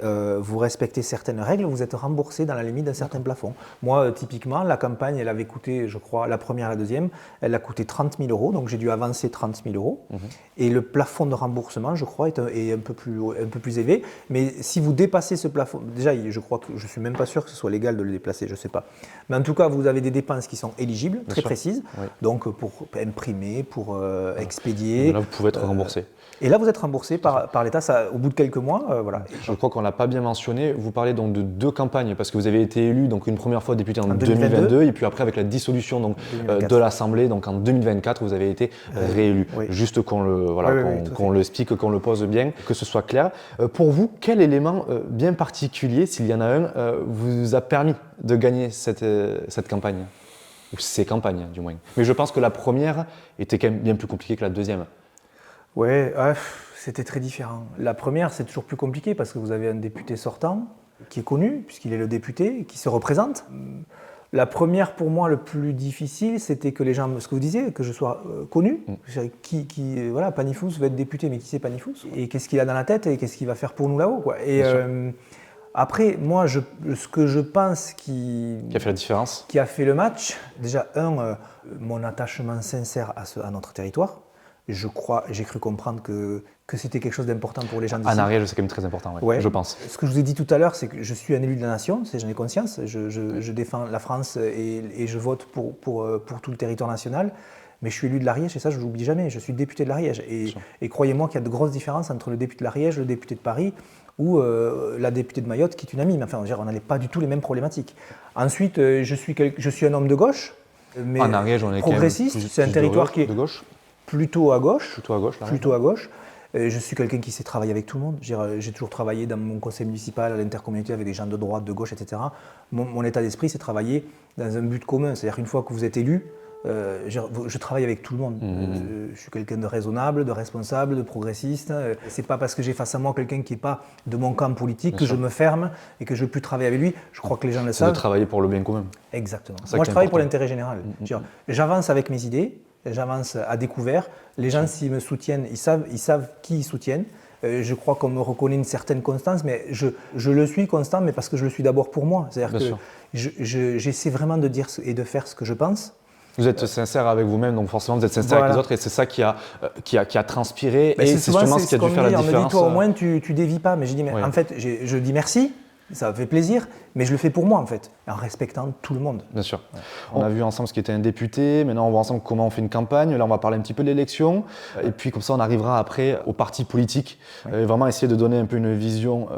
certaines règles, vous êtes remboursé dans la limite d'un certain plafond. Moi, typiquement, la campagne, elle avait coûté, je crois, la première et la deuxième, elle a coûté 30 000 €, donc j'ai dû avancer 30 000 €. Et le plafond de remboursement, je crois, est un peu plus élevé. Mais si vous dépassez ce plafond, déjà, je crois que je ne suis même pas sûr que ce soit légal de le déplacer, je ne sais pas. Mais en tout cas, vous avez des dépenses qui sont éligibles, très précises, donc pour imprimer, pour expédier. Et là, vous pouvez être remboursé. Et là, vous êtes remboursé par l'État au bout de quelques mois. Voilà. Je crois qu'on ne l'a pas bien mentionné. Vous parlez donc de 2 campagnes parce que vous avez été élu donc une première fois député en 2022 et puis après avec la dissolution donc, de l'Assemblée, donc en 2024, vous avez été réélu. Juste qu'on l'explique, qu'on le pose bien, que ce soit clair. Pour vous, quel élément bien particulier, s'il y en a un, vous a permis de gagner cette campagne ? Ou ces campagnes, du moins. Mais je pense que la première était quand même bien plus compliquée que la deuxième. Ouais, c'était très différent. La première, c'est toujours plus compliqué parce que vous avez un député sortant qui est connu, puisqu'il est le député, qui se représente. La première, pour moi, le plus difficile, c'était que les gens, ce que vous disiez, que je sois connu. Voilà, Panifous va être député, mais qui c'est Panifous ? Et qu'est-ce qu'il a dans la tête et qu'est-ce qu'il va faire pour nous là-haut, quoi. Et après, moi, ce que je pense qui a fait la différence, qui a fait le match, déjà, mon attachement sincère à notre territoire. J'ai cru comprendre que c'était quelque chose d'important pour les gens d'ici. En Ariège, c'est quand même très important, je pense. Ce que je vous ai dit tout à l'heure, c'est que je suis un élu de la nation, j'en ai conscience, je défends la France et je vote pour tout le territoire national, mais je suis élu de l'Ariège et ça, je ne l'oublie jamais, je suis député de l'Ariège. Et croyez-moi qu'il y a de grosses différences entre le député de l'Ariège, le député de Paris ou la députée de Mayotte qui est une amie. Mais enfin, on n'avait pas du tout les mêmes problématiques. Ensuite, je suis un homme de gauche, mais en Ariège, on est progressiste, c'est un territoire qui est de gauche. Plutôt à gauche. Plutôt à gauche. Je suis quelqu'un qui sait travailler avec tout le monde. J'ai toujours travaillé dans mon conseil municipal, à l'intercommunauté, avec des gens de droite, de gauche, etc. Mon état d'esprit, c'est travailler dans un but commun. C'est-à-dire qu'une fois que vous êtes élu, je travaille avec tout le monde. Je suis quelqu'un de raisonnable, de responsable, de progressiste. C'est pas parce que j'ai face à moi quelqu'un qui n'est pas de mon camp politique que je me ferme et que je ne veux plus travailler avec lui. Je crois que les gens le savent. C'est de travailler pour le bien commun. Exactement. Moi, je travaille pour l'intérêt général. J'avance avec mes idées. J'avance à découvert. Les gens, s'ils me soutiennent, ils savent qui ils soutiennent. Je crois qu'on me reconnaît une certaine constance, mais je le suis constant, mais parce que je le suis d'abord pour moi. C'est-à-dire que j'essaie vraiment de dire et de faire ce que je pense. Vous êtes sincère avec vous-même, donc forcément vous êtes sincère avec les autres, et c'est ça qui a transpiré, et c'est justement ce qui a dû faire la différence. On me dit, toi au moins tu dévis pas, mais je dis, en fait, je dis merci. Ça me fait plaisir, mais je le fais pour moi en fait, en respectant tout le monde. Bien sûr. On a vu ensemble ce qui était un député, maintenant on voit ensemble comment on fait une campagne, là on va parler un petit peu de l'élection, et puis comme ça on arrivera après aux partis politiques, et vraiment essayer de donner un peu une vision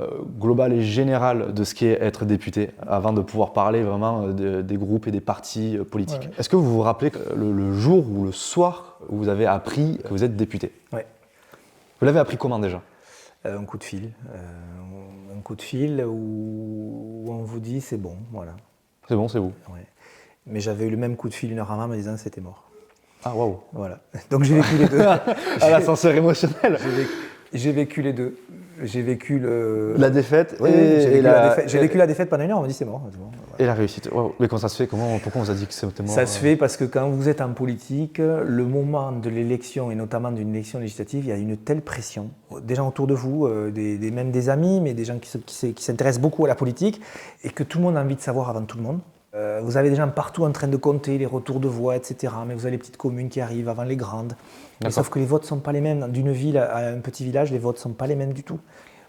globale et générale de ce qu'est être député, avant de pouvoir parler vraiment des groupes et des partis politiques. Est-ce que vous vous rappelez le jour ou le soir où vous avez appris que vous êtes député ? Ouais. Vous l'avez appris comment déjà ? Un coup de fil. Un coup de fil où on vous dit c'est bon, voilà. C'est bon, c'est vous. Ouais. Mais j'avais eu le même coup de fil une heure avant me disant que c'était mort. Ah waouh. Voilà. Donc j'ai vécu les deux. À l'ascenseur émotionnel. J'ai vécu les deux. J'ai vécu la défaite. J'ai vécu la défaite pendant une heure, on m'a dit c'est mort. Voilà. Et la réussite. Wow. Mais comment ça se fait ? Pourquoi on vous a dit que c'était mort ? Ça se fait parce que quand vous êtes en politique, le moment de l'élection, et notamment d'une élection législative, il y a une telle pression. Des gens autour de vous, même des amis, mais des gens qui s'intéressent beaucoup à la politique, et que tout le monde a envie de savoir avant tout le monde. Vous avez des gens partout en train de compter les retours de voix, etc. Mais vous avez les petites communes qui arrivent avant les grandes. Mais sauf que les votes ne sont pas les mêmes. D'une ville à un petit village, les votes ne sont pas les mêmes du tout.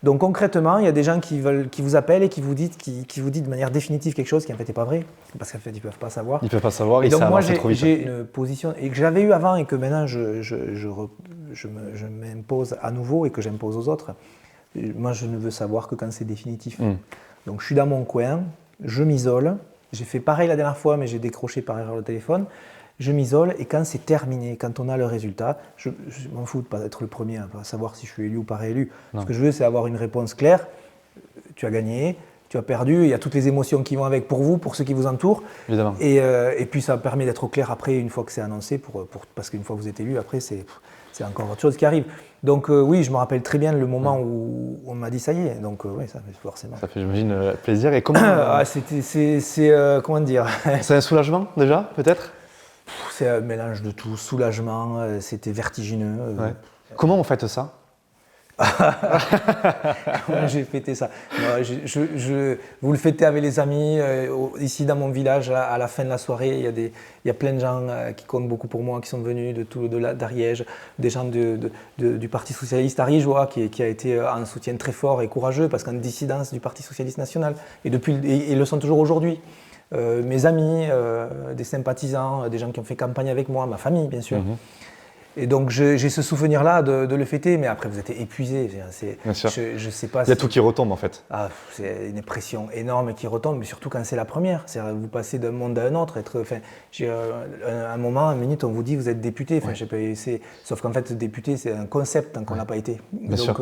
Donc concrètement, il y a des gens qui vous appellent et qui vous disent de manière définitive quelque chose qui en fait n'est pas vrai, parce qu'en fait ils ne peuvent pas savoir. Ils ne peuvent pas savoir et donc ça moi avance trop vite. j'ai une position et que j'avais eu avant et que maintenant je m'impose à nouveau et que j'impose aux autres. Moi je ne veux savoir que quand c'est définitif. Donc je suis dans mon coin, je m'isole. J'ai fait pareil la dernière fois mais j'ai décroché par erreur le téléphone. Je m'isole et quand c'est terminé, quand on a le résultat, je m'en fous de ne pas être le premier à savoir si je suis élu ou pas réélu. Ce que je veux, c'est avoir une réponse claire. Tu as gagné, tu as perdu, il y a toutes les émotions qui vont avec pour vous, pour ceux qui vous entourent. Évidemment. Et puis ça permet d'être au clair après, une fois que c'est annoncé, parce qu'une fois que vous êtes élu, après c'est encore autre chose qui arrive. Donc oui, je me rappelle très bien le moment où on m'a dit ça y est. Donc oui, ça fait forcément. Ça fait, j'imagine, plaisir. Et comment comment dire. C'est un soulagement déjà, peut-être? C'est un mélange de tout, soulagement, c'était vertigineux. Ouais. Comment vous faites ça? Comment j'ai fêté ça? Non, vous le fêtez avec les amis. Ici dans mon village, à la fin de la soirée, il y a plein de gens qui comptent beaucoup pour moi, qui sont venus d'Ariège, des gens du Parti Socialiste ariégeois qui a été un soutien très fort et courageux parce qu'en dissidence du Parti Socialiste National. Et ils le sont toujours aujourd'hui. Mes amis, des sympathisants, des gens qui ont fait campagne avec moi, ma famille bien sûr. Et donc j'ai ce souvenir-là de le fêter, mais après vous êtes épuisé. Bien sûr. Je sais pas. Il y a tout qui retombe en fait. C'est une pression énorme qui retombe, mais surtout quand c'est la première. C'est-à-dire vous passez d'un monde à un autre. Un moment, une minute, on vous dit vous êtes député. Sauf qu'en fait, député, c'est un concept tant qu'on n'a pas été. Bien sûr.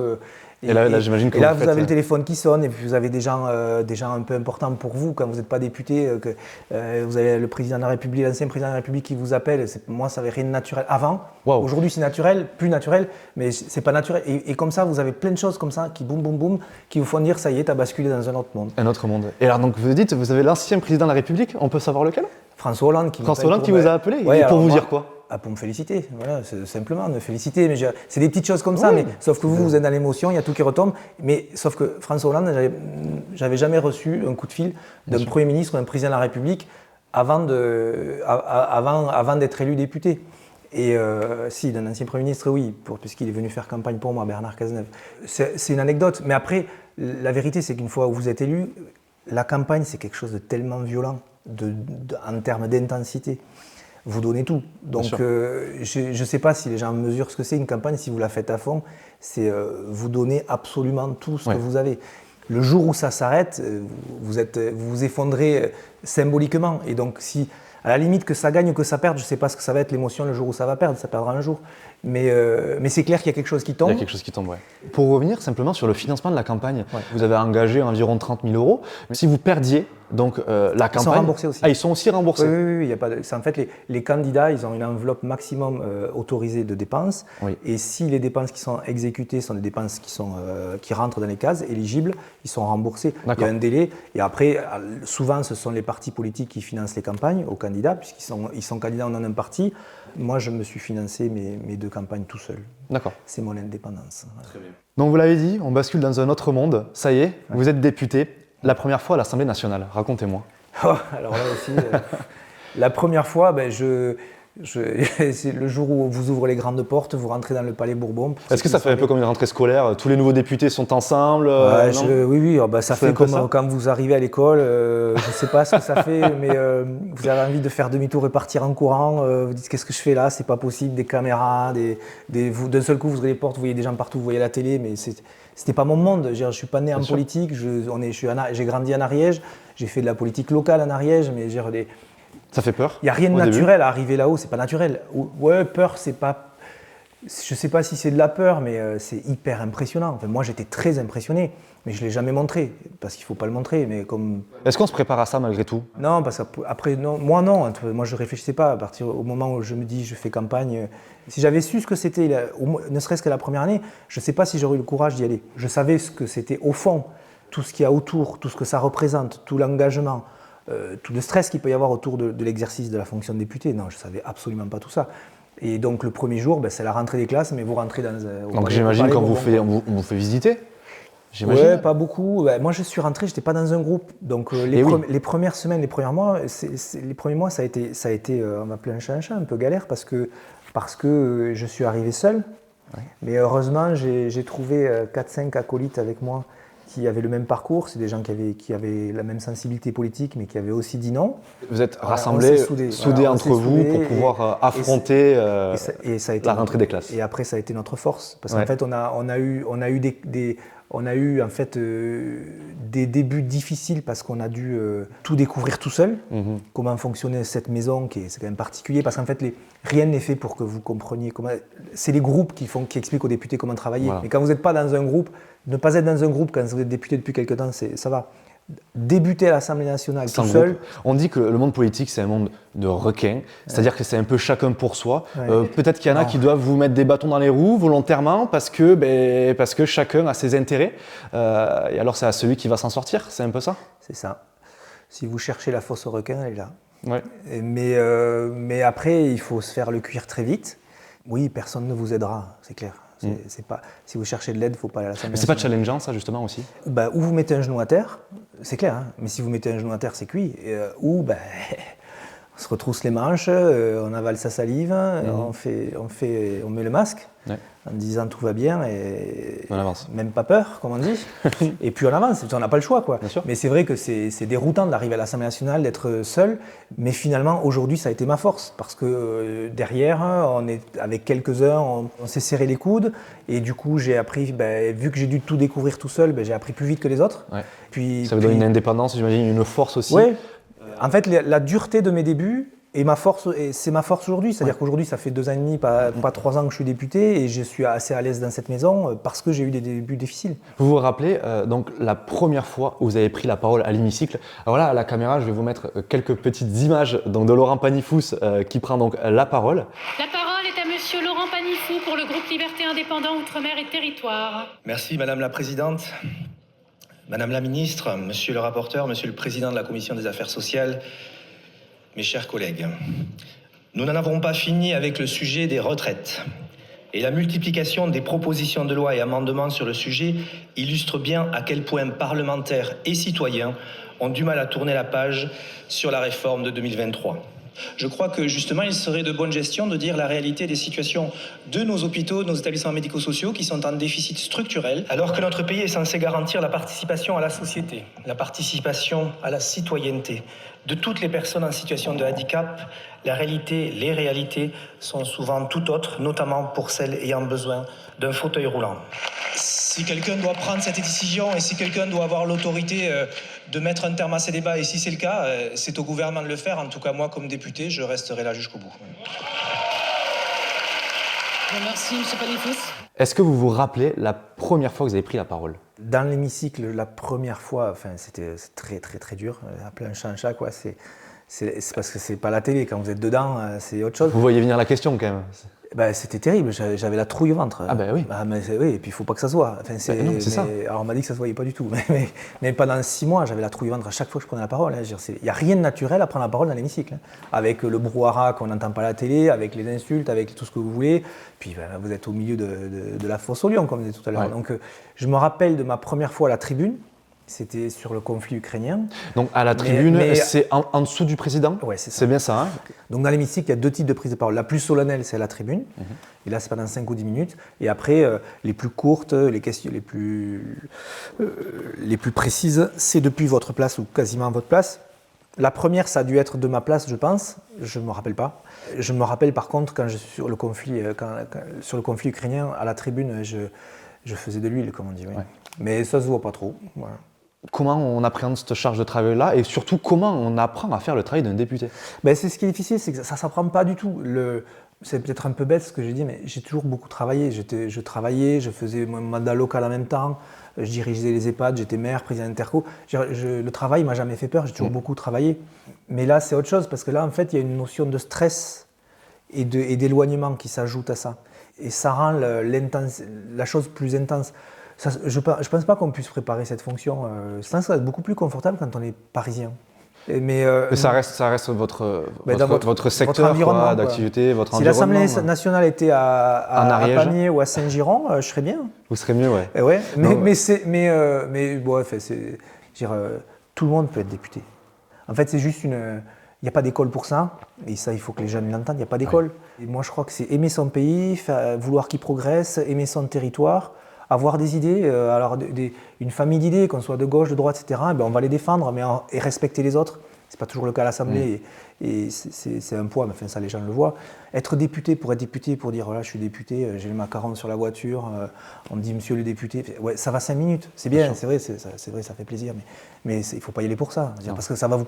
Et là, j'imagine que là, vous avez le téléphone qui sonne et puis vous avez des gens un peu importants pour vous quand vous n'êtes pas député. Vous avez le président de la République, l'ancien président de la République qui vous appelle. Moi, ça n'avait rien de naturel avant. Wow. Aujourd'hui, c'est naturel, plus naturel, mais c'est pas naturel. Et comme ça, vous avez plein de choses comme ça qui boum, boum, boum, qui vous font dire ça y est, t'as basculé dans un autre monde. Un autre monde. Et alors, donc, vous dites, vous avez l'ancien président de la République. On peut savoir lequel? François Hollande qui vous a appelé. Ouais, et pour vous dire quoi? Pour me féliciter, voilà, simplement me féliciter. Mais c'est des petites choses comme ça, mais sauf que vous êtes dans l'émotion, il y a tout qui retombe. Mais sauf que François Hollande, j'avais jamais reçu un coup de fil d'un Premier ministre ou d'un président de la République avant d'être élu député. Et si, d'un ancien Premier ministre, oui, puisqu'il est venu faire campagne pour moi, Bernard Cazeneuve. C'est une anecdote, mais après, la vérité, c'est qu'une fois où vous êtes élu, la campagne, c'est quelque chose de tellement violent en termes d'intensité. Vous donnez tout. Donc je ne sais pas si les gens mesurent ce que c'est une campagne, si vous la faites à fond, c'est vous donnez absolument tout ce que vous avez. Le jour où ça s'arrête, vous vous effondrez symboliquement. Et donc si, à la limite que ça gagne ou que ça perde, je ne sais pas ce que ça va être l'émotion le jour où ça va perdre, ça perdra un jour. Mais c'est clair qu'il y a quelque chose qui tombe. Il y a quelque chose qui tombe, ouais. Pour revenir simplement sur le financement de la campagne, vous avez engagé environ 30 000 €. Si vous perdiez donc la campagne… Ils sont remboursés aussi. Ils sont aussi remboursés. Oui, il y a pas en fait, les candidats, ils ont une enveloppe maximum autorisée de dépenses. Oui. Et si les dépenses qui sont exécutées sont des dépenses qui rentrent dans les cases éligibles, ils sont remboursés. Il y a un délai. Et après, souvent, ce sont les partis politiques qui financent les campagnes aux candidats, puisqu'ils sont candidats dans un parti. Moi, je me suis financé mes 2 campagnes tout seul. D'accord. C'est mon indépendance. Très bien. Donc vous l'avez dit, on bascule dans un autre monde. Ça y est, vous êtes député. La première fois à l'Assemblée nationale, racontez-moi. Alors là aussi, la première fois, c'est le jour où vous ouvrez les grandes portes, vous rentrez dans le Palais Bourbon. Est-ce que ça fait un peu comme une rentrée scolaire? Tous les nouveaux députés sont ensemble? Oui, ça fait comme quand vous arrivez à l'école. Je ne sais pas ce que ça fait, mais vous avez envie de faire demi-tour et partir en courant. Vous dites qu'est-ce que je fais là? C'est pas possible. Des caméras, d'un seul coup vous ouvrez les portes, vous voyez des gens partout, vous voyez la télé, mais c'était pas mon monde. Je suis pas né en politique. J'ai grandi en Ariège. J'ai fait de la politique locale en Ariège, mais ça fait peur? Il n'y a rien de naturel à arriver là-haut, c'est pas naturel. Ouais, peur, c'est pas. Je sais pas si c'est de la peur, mais c'est hyper impressionnant. Enfin, moi, j'étais très impressionné, mais je l'ai jamais montré parce qu'il faut pas le montrer. Mais comme. Est-ce qu'on se prépare à ça malgré tout? Non, parce qu'après, non. Moi, je réfléchissais pas. À partir au moment où je me dis, je fais campagne. Si j'avais su ce que c'était, ne serait-ce que la première année, je sais pas si j'aurais eu le courage d'y aller. Je savais ce que c'était au fond, tout ce qu'il y a autour, tout ce que ça représente, tout l'engagement. Tout le stress qu'il peut y avoir autour de l'exercice de la fonction de député. Non, je ne savais absolument pas tout ça. Et donc le premier jour, c'est la rentrée des classes, mais vous rentrez dans… Donc j'imagine qu'on vous fait visiter? j'imagine. Ouais, pas beaucoup. Moi, je suis rentré, j'étais pas dans un groupe. Donc, les premières semaines, les premiers mois, les premiers mois, ça a été on m'appelait un chat, un peu galère parce que je suis arrivé seul. Ouais. Mais heureusement, j'ai trouvé 4-5 acolytes avec moi qui avaient le même parcours. C'est des gens qui avaient la même sensibilité politique, mais qui avaient aussi dit non. Vous êtes Voilà, rassemblés, soudés entre vous pour pouvoir affronter ça a été la rentrée des classes. Et après, ça a été notre force. Parce Ouais. qu'en fait, on a eu en fait, des débuts difficiles parce qu'on a dû tout découvrir tout seul. Comment fonctionnait cette maison, c'est quand même particulier. Parce qu'en fait, rien n'est fait pour que vous compreniez comment... C'est les groupes qui expliquent aux députés comment travailler. Voilà. Mais quand vous n'êtes pas dans un groupe, ne pas être dans un groupe quand vous êtes député depuis quelque temps, ça va. Débuter à l'Assemblée nationale Sans tout seul... groupe. On dit que le monde politique, c'est un monde de requins, c'est-à-dire que c'est un peu chacun pour soi. Ouais. Peut-être qu'il y en a qui doivent vous mettre des bâtons dans les roues volontairement parce que chacun a ses intérêts. Et alors, c'est à celui qui va s'en sortir, c'est un peu ça? C'est ça. Si vous cherchez la fosse au requin, elle est là. Ouais. Mais après, il faut se faire le cuire très vite. Oui, personne ne vous aidera, c'est clair. C'est pas, si vous cherchez de l'aide, il ne faut pas aller à l'Assemblée Mais c'est pas nationale. challengeant, ça, justement, aussi? Ou vous mettez un genou à terre, c'est clair, hein, mais si vous mettez un genou à terre, c'est cuit. Ou on se retrousse les manches, on avale sa salive, on met le masque en disant tout va bien et On avance. même pas peur, comme on dit. Et puis on avance, on n'a pas le choix, quoi. Bien sûr. Mais c'est vrai que c'est déroutant d'arriver à l'Assemblée nationale, d'être seul. Mais finalement, aujourd'hui, ça a été ma force parce que derrière, on est avec quelques-uns, on s'est serré les coudes. Et du coup, j'ai appris, vu que j'ai dû tout découvrir tout seul, j'ai appris plus vite que les autres. Ouais. Puis, Ça vous donne une indépendance, j'imagine, une force aussi. Oui. En fait, la dureté de mes débuts est ma force, et c'est ma force aujourd'hui. C'est-à-dire qu'aujourd'hui, ça fait 2 ans et demi, pas 3 ans que je suis député, et je suis assez à l'aise dans cette maison parce que j'ai eu des débuts difficiles. Vous vous rappelez donc la première fois où vous avez pris la parole à l'hémicycle? Alors là, à la caméra, je vais vous mettre quelques petites images donc, de Laurent Panifous qui prend donc la parole. La parole est à monsieur Laurent Panifous pour le groupe Liberté Indépendant Outre-mer et Territoire. Merci Madame la Présidente, Madame la Ministre, Monsieur le rapporteur, Monsieur le Président de la Commission des Affaires sociales, mes chers collègues. Nous n'en avons pas fini avec le sujet des retraites. Et la multiplication des propositions de loi et amendements sur le sujet illustre bien à quel point parlementaires et citoyens ont du mal à tourner la page sur la réforme de 2023. Je crois que justement, il serait de bonne gestion de dire la réalité des situations de nos hôpitaux, de nos établissements médico-sociaux qui sont en déficit structurel, alors que notre pays est censé garantir la participation à la société, la participation à la citoyenneté de toutes les personnes en situation de handicap. La réalité, les réalités sont souvent tout autres, notamment pour celles ayant besoin d'un fauteuil roulant. Si quelqu'un doit prendre cette décision et si quelqu'un doit avoir l'autorité de mettre un terme à ces débats, et si c'est le cas, c'est au gouvernement de le faire. En tout cas, moi, comme député, je resterai là jusqu'au bout. Merci, monsieur Panifous. Est-ce que vous vous rappelez la première fois que vous avez pris la parole? Dans l'hémicycle, la première fois, c'était très très très dur. Appeler un chat, quoi. C'est parce que c'est pas la télé. Quand vous êtes dedans, c'est autre chose. Vous voyez venir la question quand même. C'était terrible, j'avais la trouille au ventre. Ah oui. Oui, et puis il faut pas que ça se voit. Enfin, non, c'est ça. Alors on m'a dit que ça se voyait pas du tout. Mais pendant 6 mois, j'avais la trouille au ventre à chaque fois que je prenais la parole. Il n'y a rien de naturel à prendre la parole dans l'hémicycle. Avec le brouhaha qu'on n'entend pas à la télé, avec les insultes, avec tout ce que vous voulez. Puis vous êtes au milieu de la fosse aux lions, comme on disait tout à l'heure. Ouais. Donc je me rappelle de ma première fois à la tribune. C'était sur le conflit ukrainien. Donc à la tribune, c'est en dessous du président? Ouais, c'est ça. C'est bien ça, hein? Donc dans l'hémicycle, il y a 2 types de prise de parole. La plus solennelle, c'est à la tribune. Et là, c'est pendant 5 ou 10 minutes. Et après, les plus courtes, les questions les plus précises, c'est depuis votre place ou quasiment votre place. La première, ça a dû être de ma place, je pense. Je ne me rappelle pas. Je me rappelle par contre quand je suis sur le conflit, sur le conflit ukrainien, à la tribune, je faisais de l'huile, comme on dit. Oui. Ouais. Mais ça ne se voit pas trop. Voilà. Comment on appréhende cette charge de travail-là et surtout comment on apprend à faire le travail d'un député? C'est ce qui est difficile, c'est que ça ne s'apprend pas du tout. C'est peut-être un peu bête ce que j'ai dit, mais j'ai toujours beaucoup travaillé. Je travaillais, je faisais mon mandat local en même temps, je dirigeais les EHPAD, j'étais maire, président d'Interco. Le travail ne m'a jamais fait peur, j'ai toujours beaucoup travaillé. Mais là, c'est autre chose, parce que là, en fait, il y a une notion de stress et d'éloignement qui s'ajoute à ça. Et ça rend la chose plus intense. Je ne pense pas qu'on puisse préparer cette fonction. Ça va être beaucoup plus confortable quand on est parisien. Mais ça reste votre dans votre secteur environnement, d'activité, votre si environnement. l'Assemblée nationale était à Pamiers ou à Saint-Girons, je serais bien. Vous serez mieux, ouais. Ouais, Non, mais bon, enfin, tout le monde peut être député. En fait, c'est juste il n'y a pas d'école pour ça, et ça, il faut que les jeunes l'entendent, il n'y a pas d'école. Ouais. Et moi, je crois que c'est aimer son pays, vouloir qu'il progresse, aimer son territoire, avoir des idées, une famille d'idées, qu'on soit de gauche, de droite, etc., ben, on va les défendre et respecter les autres. Ce n'est pas toujours le cas à l'Assemblée, et c'est un poids, mais enfin, ça, les gens le voient. Être député, pour dire, voilà, je suis député, j'ai le macaron sur la voiture, on me dit, monsieur le député, ouais, ça va 5 minutes, c'est bien, c'est vrai, ça fait plaisir, mais il ne faut pas y aller pour ça, parce que ça va vous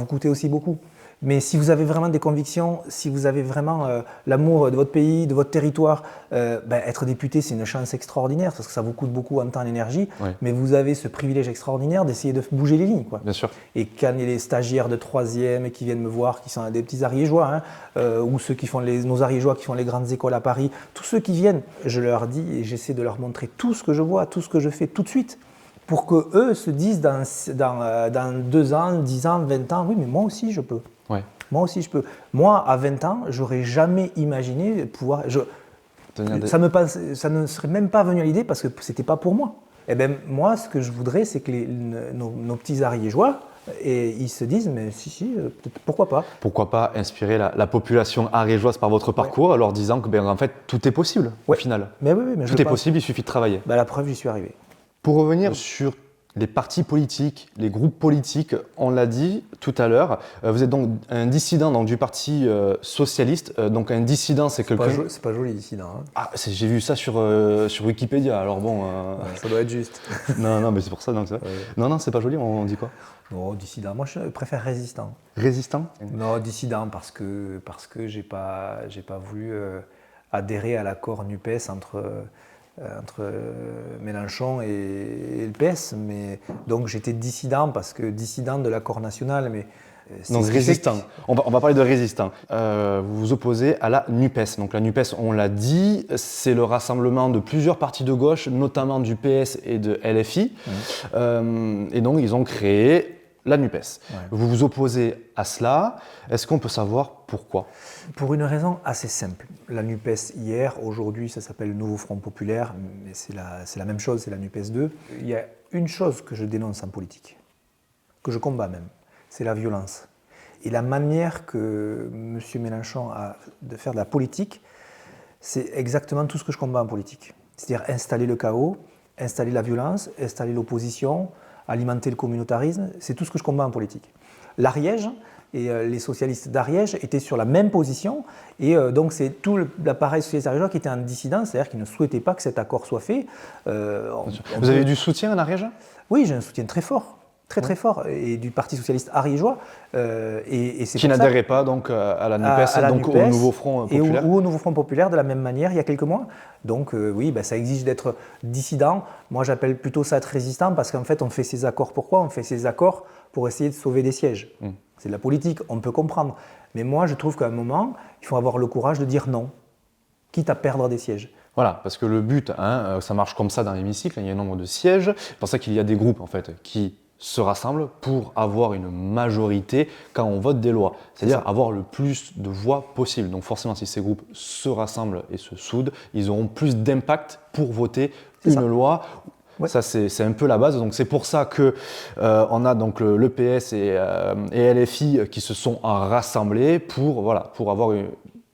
coûter aussi beaucoup. Mais si vous avez vraiment des convictions, si vous avez vraiment l'amour de votre pays, de votre territoire, être député, c'est une chance extraordinaire, parce que ça vous coûte beaucoup en temps et en énergie, mais vous avez ce privilège extraordinaire d'essayer de bouger les lignes, quoi. Bien sûr. Et quand il y a les stagiaires de 3e qui viennent me voir, qui sont des petits ariégeois, ou ceux qui font nos ariégeois qui font les grandes écoles à Paris, tous ceux qui viennent, je leur dis et j'essaie de leur montrer tout ce que je vois, tout ce que je fais tout de suite, pour qu'eux se disent dans 2 ans, 10 ans, 20 ans, oui, mais moi aussi je peux. Ouais. Moi aussi je peux. Moi, à 20 ans, j'aurais jamais imaginé pouvoir... Ça ne serait même pas venu à l'idée parce que c'était pas pour moi. Eh bien, moi, ce que je voudrais, c'est que nos petits ariégeois, et ils se disent, mais si, peut-être, pourquoi pas. Pourquoi pas inspirer la population ariégeoise par votre parcours, en leur disant que, en fait, tout est possible, au final. Mais oui, mais tout est possible, il suffit de travailler. La preuve, j'y suis arrivé. Pour revenir sur les partis politiques, les groupes politiques, on l'a dit tout à l'heure, vous êtes donc un dissident donc, du parti socialiste. Donc un dissident, c'est quelqu'un... C'est pas joli, dissident. Hein. Ah, j'ai vu ça sur Wikipédia, alors bon... Ça doit être juste. non, mais c'est pour ça. Donc, non, c'est pas joli, on dit quoi? Non, dissident. Moi, je préfère résistant. Résistant? Non, dissident, parce que j'ai pas voulu adhérer à l'accord NUPES entre Mélenchon et le PS, mais donc j'étais dissident parce que dissident de l'accord national, mais donc résistant. On va parler de résistant. Vous vous opposez à la NUPES. Donc la NUPES, on l'a dit, c'est le rassemblement de plusieurs partis de gauche, notamment du PS et de LFI. Et donc ils ont créé la NUPES. Ouais. Vous vous opposez à cela. Est-ce qu'on peut savoir pourquoi? Pour une raison assez simple. La NUPES hier, aujourd'hui, ça s'appelle le Nouveau Front Populaire, mais c'est la même chose, c'est la NUPES 2. Il y a une chose que je dénonce en politique, que je combats même, c'est la violence. Et la manière que M. Mélenchon a de faire de la politique, c'est exactement tout ce que je combats en politique. C'est-à-dire installer le chaos, installer la violence, installer l'opposition, alimenter le communautarisme, c'est tout ce que je combats en politique. L'Ariège et les socialistes d'Ariège étaient sur la même position et donc c'est tout l'appareil socialiste ariégeois qui était en dissident, c'est-à-dire qu'ils ne souhaitaient pas que cet accord soit fait. Vous avez du soutien en Ariège? Oui, j'ai un soutien très fort. Très fort, et du Parti socialiste ariégeois. Et c'est qui n'adhérait pas donc à la NUPES, donc au Nouveau Front Populaire. Ou au Nouveau Front Populaire de la même manière il y a quelques mois. Donc oui, ça exige d'être dissident. Moi j'appelle plutôt ça être résistant parce qu'en fait on fait ces accords. Pourquoi on fait ces accords? Pour essayer de sauver des sièges. C'est de la politique, on peut comprendre. Mais moi je trouve qu'à un moment, il faut avoir le courage de dire non, quitte à perdre des sièges. Voilà, parce que le but, ça marche comme ça dans l'hémicycle, il y a un nombre de sièges. C'est pour ça qu'il y a des groupes en fait qui se rassemblent pour avoir une majorité quand on vote des lois, c'est-à-dire avoir le plus de voix possible. Donc forcément, si ces groupes se rassemblent et se soudent, ils auront plus d'impact pour voter une loi. Ouais. Ça, c'est un peu la base. Donc c'est pour ça que on a donc le PS et LFI qui se sont rassemblés pour avoir une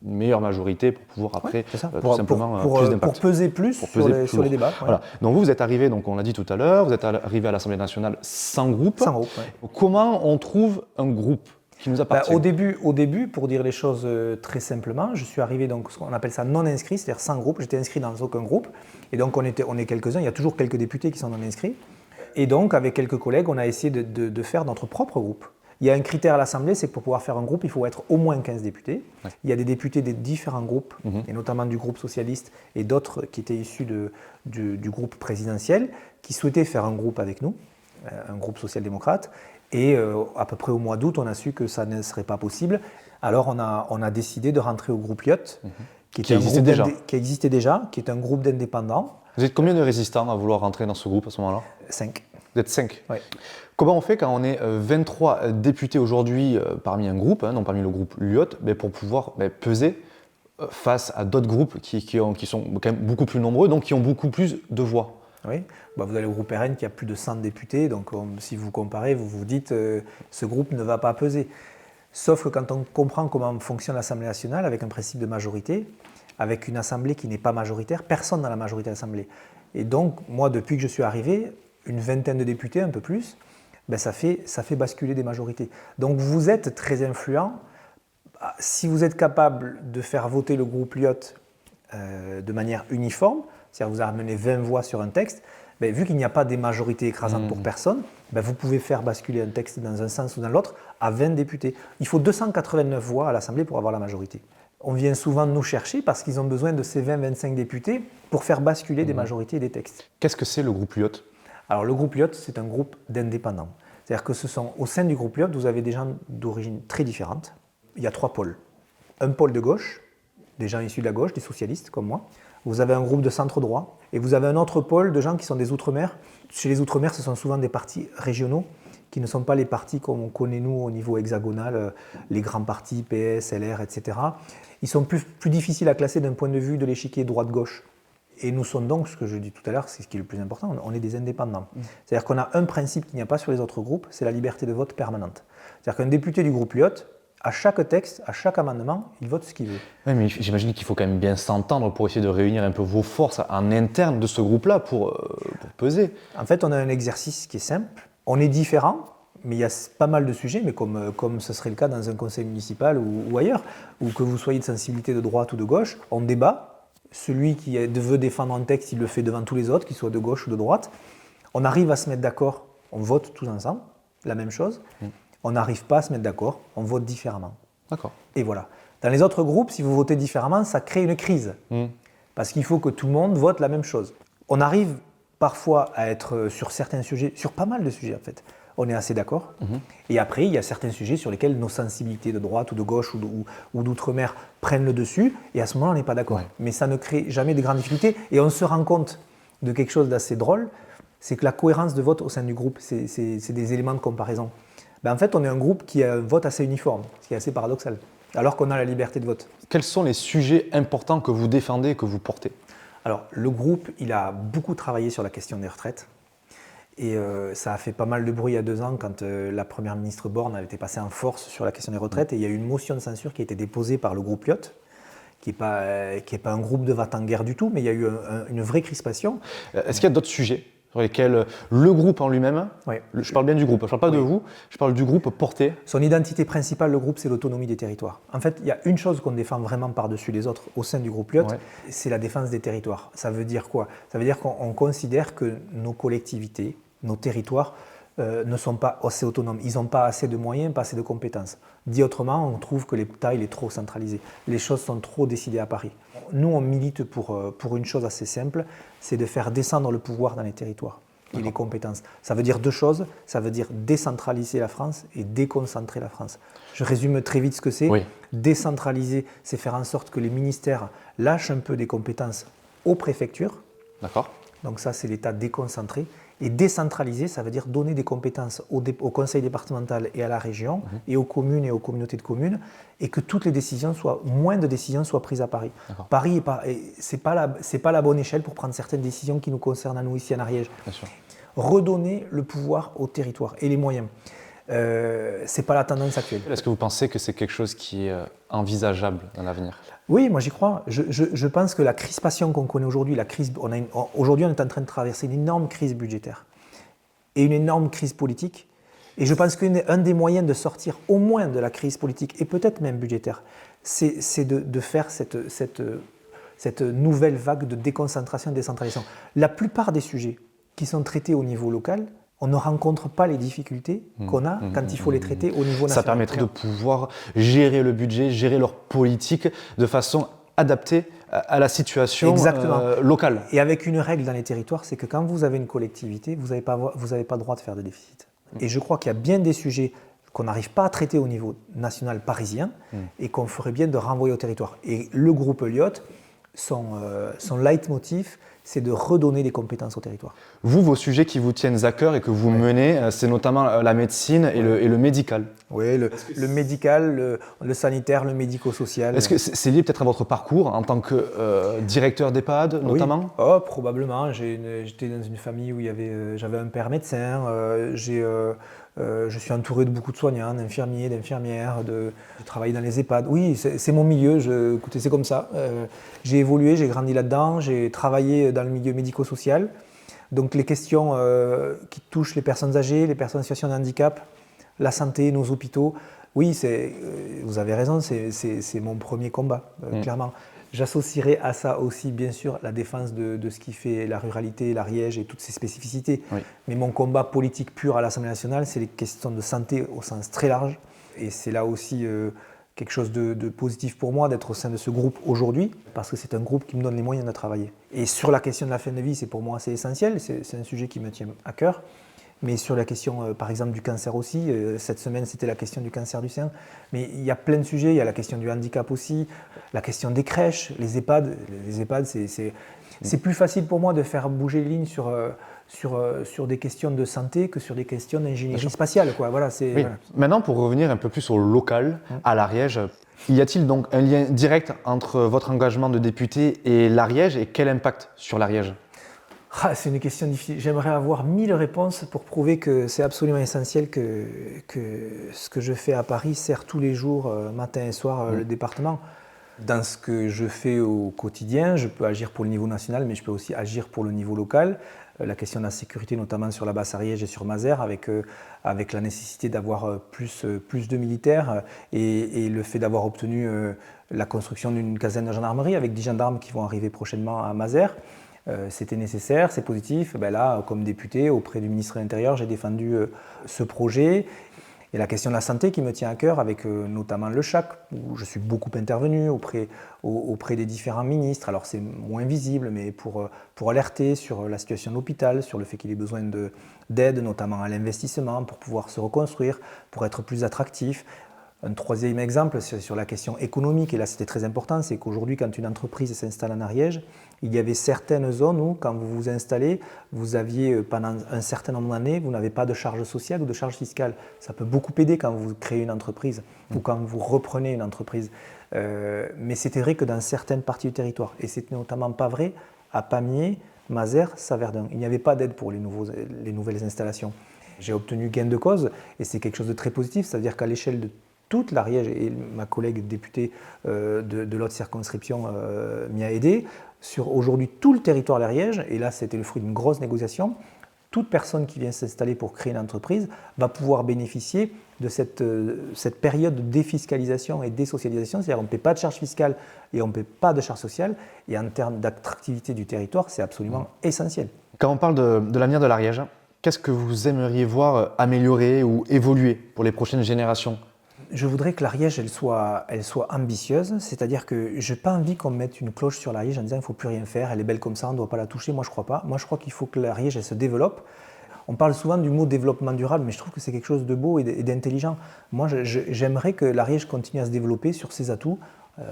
meilleure majorité pour pouvoir après plus d'impact. Pour peser plus sur les débats. Ouais. Voilà. Donc vous êtes arrivé, donc on l'a dit tout à l'heure, vous êtes arrivé à l'Assemblée nationale sans groupe. Sans groupe, ouais. Comment on trouve un groupe qui nous appartient? Au début, pour dire les choses très simplement, je suis arrivé, donc on appelle ça non inscrit, c'est-à-dire sans groupe. J'étais inscrit dans aucun groupe. Et donc on est quelques-uns, il y a toujours quelques députés qui sont non inscrits. Et donc avec quelques collègues, on a essayé de faire notre propre groupe. Il y a un critère à l'Assemblée, c'est que pour pouvoir faire un groupe, il faut être au moins 15 députés. Ouais. Il y a des députés des différents groupes, et notamment du groupe socialiste et d'autres qui étaient issus du groupe présidentiel, qui souhaitaient faire un groupe avec nous, un groupe social-démocrate. Et à peu près au mois d'août, on a su que ça ne serait pas possible. Alors on a décidé de rentrer au groupe Lyot, qui existait déjà, qui est un groupe d'indépendants. Vous êtes combien de résistants à vouloir rentrer dans ce groupe à ce moment-là? 5. Vous êtes 5. Oui. Comment on fait quand on est 23 députés aujourd'hui parmi un groupe, donc parmi le groupe Lyot, pour pouvoir peser face à d'autres groupes qui sont quand même beaucoup plus nombreux, donc qui ont beaucoup plus de voix? Oui, vous avez le groupe RN qui a plus de 100 députés, donc si vous comparez, vous vous dites ce groupe ne va pas peser. Sauf que quand on comprend comment fonctionne l'Assemblée nationale avec un principe de majorité, avec une assemblée qui n'est pas majoritaire, personne dans la majorité de l'Assemblée. Et donc, moi, depuis que je suis arrivé, une vingtaine de députés, un peu plus, ça fait basculer des majorités. Donc vous êtes très influent. Si vous êtes capable de faire voter le groupe Lyot de manière uniforme, c'est-à-dire vous amenez 20 voix sur un texte, vu qu'il n'y a pas des majorités écrasantes pour personne, vous pouvez faire basculer un texte dans un sens ou dans l'autre à 20 députés. Il faut 289 voix à l'Assemblée pour avoir la majorité. On vient souvent nous chercher parce qu'ils ont besoin de ces 20-25 députés pour faire basculer des majorités et des textes. Qu'est-ce que c'est le groupe Lyot? Alors le groupe Lyot, c'est un groupe d'indépendants. C'est-à-dire que au sein du groupe Lyot, vous avez des gens d'origine très différentes. Il y a 3 pôles. Un pôle de gauche, des gens issus de la gauche, des socialistes comme moi. Vous avez un groupe de centre-droit et vous avez un autre pôle de gens qui sont des Outre-mer. Chez les Outre-mer, ce sont souvent des partis régionaux qui ne sont pas les partis comme on connaît nous au niveau hexagonal, les grands partis, PS, LR, etc. Ils sont plus difficiles à classer d'un point de vue de l'échiquier droite-gauche. Et nous sommes donc, ce que je dis tout à l'heure, c'est ce qui est le plus important, on est des indépendants. C'est-à-dire qu'on a un principe qu'il n'y a pas sur les autres groupes, c'est la liberté de vote permanente. C'est-à-dire qu'un député du groupe Lyot, à chaque texte, à chaque amendement, il vote ce qu'il veut. Oui, mais j'imagine qu'il faut quand même bien s'entendre pour essayer de réunir un peu vos forces en interne de ce groupe-là pour peser. En fait, on a un exercice qui est simple. On est différents, mais il y a pas mal de sujets, mais comme ce serait le cas dans un conseil municipal ou ailleurs, ou que vous soyez de sensibilité de droite ou de gauche, on débat. Celui qui veut défendre un texte, il le fait devant tous les autres, qu'ils soient de gauche ou de droite. On arrive à se mettre d'accord, on vote tous ensemble, la même chose. On n'arrive pas à se mettre d'accord, on vote différemment. D'accord. Et voilà. Dans les autres groupes, si vous votez différemment, ça crée une crise. Parce qu'il faut que tout le monde vote la même chose. On arrive parfois à être sur certains sujets, sur pas mal de sujets en fait, on est assez d'accord. Et après, il y a certains sujets sur lesquels nos sensibilités de droite ou de gauche ou d'outre-mer prennent le dessus. Et à ce moment-là, on n'est pas d'accord. Ouais. Mais ça ne crée jamais de grandes difficultés. Et on se rend compte de quelque chose d'assez drôle, c'est que la cohérence de vote au sein du groupe, c'est des éléments de comparaison. En fait, on est un groupe qui a un vote assez uniforme, ce qui est assez paradoxal, alors qu'on a la liberté de vote. Quels sont les sujets importants que vous défendez et que vous portez? Alors, le groupe, il a beaucoup travaillé sur la question des retraites. Et ça a fait pas mal de bruit il y a 2 ans quand la première ministre Borne a été passée en force sur la question des retraites. Et il y a eu une motion de censure qui a été déposée par le groupe Lyot, qui n'est pas un groupe de va-t-en-guerre du tout, mais il y a eu une vraie crispation. Est-ce qu'il y a d'autres sujets sur lesquels le groupe en lui-même, je parle bien du groupe, je ne parle pas de vous, je parle du groupe porté? Son identité principale, le groupe, c'est l'autonomie des territoires. En fait, il y a une chose qu'on défend vraiment par-dessus les autres au sein du groupe Lyot, c'est la défense des territoires. Ça veut dire quoi? Ça veut dire qu'on considère que nos collectivités, nos territoires ne sont pas assez autonomes. Ils n'ont pas assez de moyens, pas assez de compétences. Dit autrement, on trouve que l'État est trop centralisé. Les choses sont trop décidées à Paris. Nous, on milite pour une chose assez simple, c'est de faire descendre le pouvoir dans les territoires et les compétences. Ça veut dire 2 choses. Ça veut dire décentraliser la France et déconcentrer la France. Je résume très vite ce que c'est. Décentraliser, c'est faire en sorte que les ministères lâchent un peu des compétences aux préfectures. D'accord. Donc ça, c'est l'État déconcentré. Et décentraliser, ça veut dire donner des compétences au conseil départemental et à la région, et aux communes et aux communautés de communes, et que toutes les décisions moins de décisions soient prises à Paris. Paris, ce n'est pas la bonne échelle pour prendre certaines décisions qui nous concernent à nous ici en Ariège. Bien sûr. Redonner le pouvoir au territoire et les moyens. Ce n'est pas la tendance actuelle. Est-ce que vous pensez que c'est quelque chose qui est envisageable dans l'avenir? Oui, moi j'y crois. Je pense que la crispation qu'on connaît aujourd'hui, aujourd'hui on est en train de traverser une énorme crise budgétaire et une énorme crise politique. Et je pense qu'un des moyens de sortir au moins de la crise politique et peut-être même budgétaire, c'est de faire cette nouvelle vague de déconcentration et de décentralisation. La plupart des sujets qui sont traités au niveau local, on ne rencontre pas les difficultés qu'on a quand il faut les traiter au niveau national. Ça permettrait de pouvoir gérer le budget, gérer leur politique de façon adaptée à la situation locale. Et avec une règle dans les territoires, c'est que quand vous avez une collectivité, vous n'avez pas le droit de faire de déficit. Et je crois qu'il y a bien des sujets qu'on n'arrive pas à traiter au niveau national parisien et qu'on ferait bien de renvoyer au territoire. Et le groupe Lyot son leitmotiv, c'est de redonner des compétences au territoire. Vous, vos sujets qui vous tiennent à cœur et que vous menez, c'est notamment la médecine et le médical. Oui, le médical, le sanitaire, le médico-social. Est-ce que c'est lié peut-être à votre parcours en tant que directeur d'EHPAD, notamment? Oui. Oh, probablement. J'étais dans une famille où j'avais un père médecin. Je suis entouré de beaucoup de soignants, d'infirmiers, d'infirmières. Je travaille dans les EHPAD. Oui, c'est mon milieu. Écoutez, c'est comme ça. J'ai évolué, j'ai grandi là-dedans. J'ai travaillé dans le milieu médico-social. Donc les questions qui touchent les personnes âgées, les personnes en situation de handicap, la santé, nos hôpitaux, oui, vous avez raison, c'est mon premier combat, clairement. J'associerai à ça aussi, bien sûr, la défense de ce qui fait la ruralité, l'Ariège et toutes ses spécificités. Oui. Mais mon combat politique pur à l'Assemblée nationale, c'est les questions de santé au sens très large. Et c'est là aussi quelque chose de positif pour moi d'être au sein de ce groupe aujourd'hui, parce que c'est un groupe qui me donne les moyens de travailler. Et sur la question de la fin de vie, c'est pour moi assez essentiel, c'est un sujet qui me tient à cœur. Mais sur la question, par exemple, du cancer aussi, cette semaine, c'était la question du cancer du sein. Mais il y a plein de sujets, il y a la question du handicap aussi, la question des crèches, les EHPAD. Les EHPAD, c'est plus facile pour moi de faire bouger les lignes sur des questions de santé que sur des questions d'ingénierie spatiale, quoi. Voilà, oui. voilà. Maintenant, pour revenir un peu plus au local, à l'Ariège, y a-t-il donc un lien direct entre votre engagement de député et l'Ariège et quel impact sur l'Ariège? C'est une question difficile. J'aimerais avoir 1000 réponses pour prouver que c'est absolument essentiel que ce que je fais à Paris sert tous les jours, matin et soir, le département. Dans ce que je fais au quotidien, je peux agir pour le niveau national, mais je peux aussi agir pour le niveau local. La question de la sécurité, notamment sur la Basse-Ariège et sur Mazères, avec la nécessité d'avoir plus de militaires et le fait d'avoir obtenu la construction d'une caserne de gendarmerie avec 10 gendarmes qui vont arriver prochainement à Mazères. C'était nécessaire, c'est positif. Ben là, comme député auprès du ministre de l'Intérieur, j'ai défendu ce projet. Et la question de la santé qui me tient à cœur, avec notamment le CHAC, où je suis beaucoup intervenu auprès des différents ministres. Alors c'est moins visible, mais pour alerter sur la situation de l'hôpital, sur le fait qu'il ait besoin d'aide, notamment à l'investissement, pour pouvoir se reconstruire, pour être plus attractif. Un troisième exemple, c'est sur la question économique, et là c'était très important, c'est qu'aujourd'hui quand une entreprise s'installe en Ariège, il y avait certaines zones où quand vous vous installez, vous aviez pendant un certain nombre d'années, vous n'avez pas de charge sociale ou de charge fiscale. Ça peut beaucoup aider quand vous créez une entreprise ou quand vous reprenez une entreprise. Mais c'était vrai que dans certaines parties du territoire, et c'était notamment pas vrai à Pamiers, Mazères, Saverdun. Il n'y avait pas d'aide pour les nouvelles installations. J'ai obtenu gain de cause et c'est quelque chose de très positif, c'est-à-dire qu'à l'échelle de toute l'Ariège, et ma collègue députée de l'autre circonscription m'y a aidé, sur aujourd'hui tout le territoire de l'Ariège, et là c'était le fruit d'une grosse négociation, toute personne qui vient s'installer pour créer une entreprise va pouvoir bénéficier de cette période de défiscalisation et désocialisation, c'est-à-dire on ne paie pas de charge fiscale et on ne paie pas de charge sociale, et en termes d'attractivité du territoire, c'est absolument essentiel. Quand on parle de l'avenir de l'Ariège, qu'est-ce que vous aimeriez voir améliorer ou évoluer pour les prochaines générations ? Je voudrais que l'Ariège elle soit ambitieuse, c'est-à-dire que je n'ai pas envie qu'on mette une cloche sur l'Ariège en disant il ne faut plus rien faire, elle est belle comme ça, on ne doit pas la toucher. Moi je ne crois pas. Moi je crois qu'il faut que l'Ariège elle se développe. On parle souvent du mot développement durable, mais je trouve que c'est quelque chose de beau et d'intelligent. Moi j'aimerais que l'Ariège continue à se développer sur ses atouts.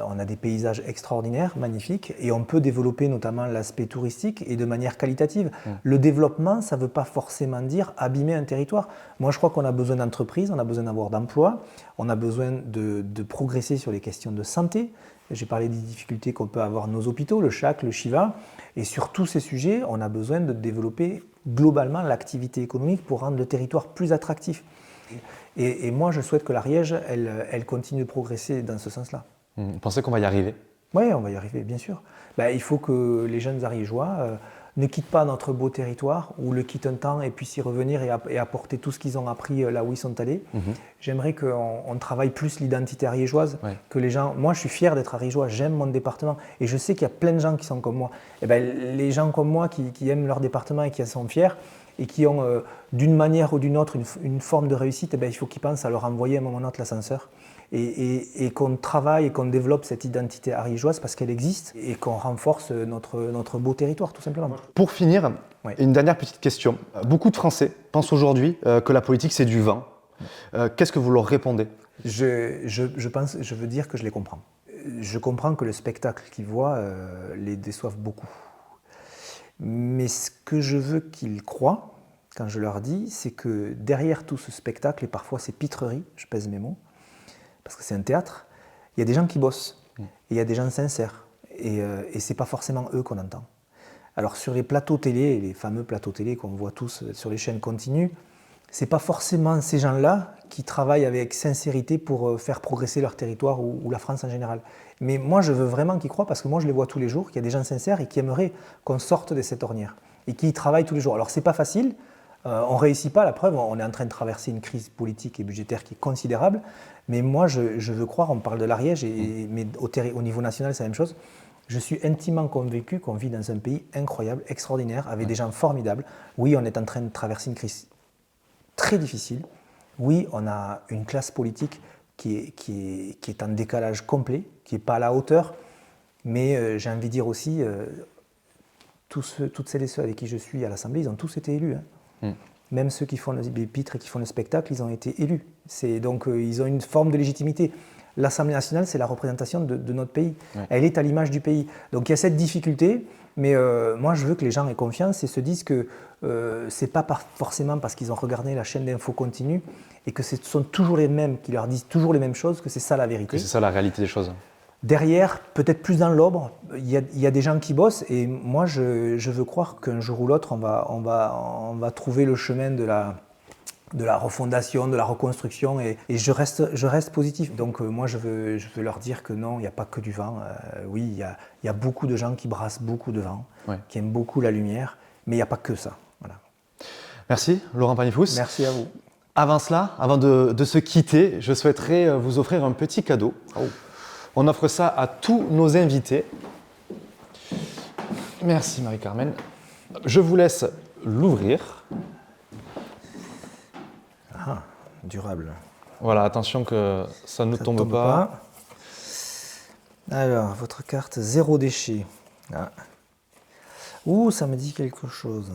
On a des paysages extraordinaires, magnifiques, et on peut développer notamment l'aspect touristique et de manière qualitative. Le développement, ça ne veut pas forcément dire abîmer un territoire. Moi, je crois qu'on a besoin d'entreprises, on a besoin d'avoir d'emplois, on a besoin de progresser sur les questions de santé. J'ai parlé des difficultés qu'on peut avoir dans nos hôpitaux, le CHAC, le Chiva, et sur tous ces sujets, on a besoin de développer globalement l'activité économique pour rendre le territoire plus attractif. Et moi, je souhaite que l'Ariège, elle continue de progresser dans ce sens-là. Vous pensez qu'on va y arriver ? Oui, on va y arriver, bien sûr. Il faut que les jeunes ariégeois ne quittent pas notre beau territoire ou le quittent un temps et puissent y revenir et apporter tout ce qu'ils ont appris là où ils sont allés. J'aimerais qu'on travaille plus l'identité ariégeoise, que les gens... Moi, je suis fier d'être ariégeois, j'aime mon département et je sais qu'il y a plein de gens qui sont comme moi. Les gens comme moi qui aiment leur département et qui en sont fiers et qui ont d'une manière ou d'une autre une forme de réussite, il faut qu'ils pensent à leur envoyer à un moment ou un autre l'ascenseur. Et qu'on travaille et qu'on développe cette identité ariégeoise parce qu'elle existe et qu'on renforce notre beau territoire, tout simplement. Pour finir, une dernière petite question. Beaucoup de Français pensent aujourd'hui que la politique, c'est du vent. Qu'est-ce que vous leur répondez ? Je veux dire que je les comprends. je comprends que le spectacle qu'ils voient les déçoive beaucoup. Mais ce que je veux qu'ils croient, quand je leur dis, c'est que derrière tout ce spectacle, et parfois ces pitreries, je pèse mes mots, parce que c'est un théâtre, il y a des gens qui bossent, et il y a des gens sincères, et ce n'est pas forcément eux qu'on entend. Alors sur les plateaux télé, les fameux plateaux télé qu'on voit tous sur les chaînes continues, ce n'est pas forcément ces gens-là qui travaillent avec sincérité pour faire progresser leur territoire ou la France en général. Mais moi, je veux vraiment qu'ils croient, parce que moi, je les vois tous les jours, qu'il y a des gens sincères et qui aimeraient qu'on sorte de cette ornière, et qui y travaillent tous les jours. Alors, ce n'est pas facile, on ne réussit pas, la preuve, on est en train de traverser une crise politique et budgétaire qui est considérable, mais moi, je veux croire, on parle de l'Ariège, mais au niveau national, c'est la même chose. Je suis intimement convaincu qu'on vit dans un pays incroyable, extraordinaire, avec des gens formidables. Oui, on est en train de traverser une crise très difficile. Oui, on a une classe politique qui est en décalage complet, qui n'est pas à la hauteur, mais j'ai envie de dire aussi, toutes celles et ceux avec qui je suis à l'Assemblée, ils ont tous été élus. Hein. Même ceux qui font les pitres et qui font le spectacle, ils ont été élus. Donc ils ont une forme de légitimité. L'Assemblée nationale, c'est la représentation de notre pays. Ouais. Elle est à l'image du pays. Donc il y a cette difficulté, mais moi je veux que les gens aient confiance et se disent que ce n'est pas forcément parce qu'ils ont regardé la chaîne d'info continue et que ce sont toujours les mêmes qui leur disent toujours les mêmes choses que c'est ça la vérité. Que c'est ça la réalité des choses. Derrière, peut-être plus dans l'ombre, il y a des gens qui bossent et moi je veux croire qu'un jour ou l'autre on va trouver le chemin de la refondation, de la reconstruction et je reste positif. Donc moi je veux leur dire que non, il n'y a pas que du vent. Oui, il y a beaucoup de gens qui brassent beaucoup de vent, qui aiment beaucoup la lumière, mais il n'y a pas que ça. Voilà. Merci Laurent Panifous. Merci à vous. Avant cela, avant de se quitter, je souhaiterais vous offrir un petit cadeau. Oh. On offre ça à tous nos invités. Merci Marie-Carmen. Je vous laisse l'ouvrir. Ah, durable. Voilà, attention que ça ne tombe pas. Alors, votre carte zéro déchet. Ah. Ouh, ça me dit quelque chose.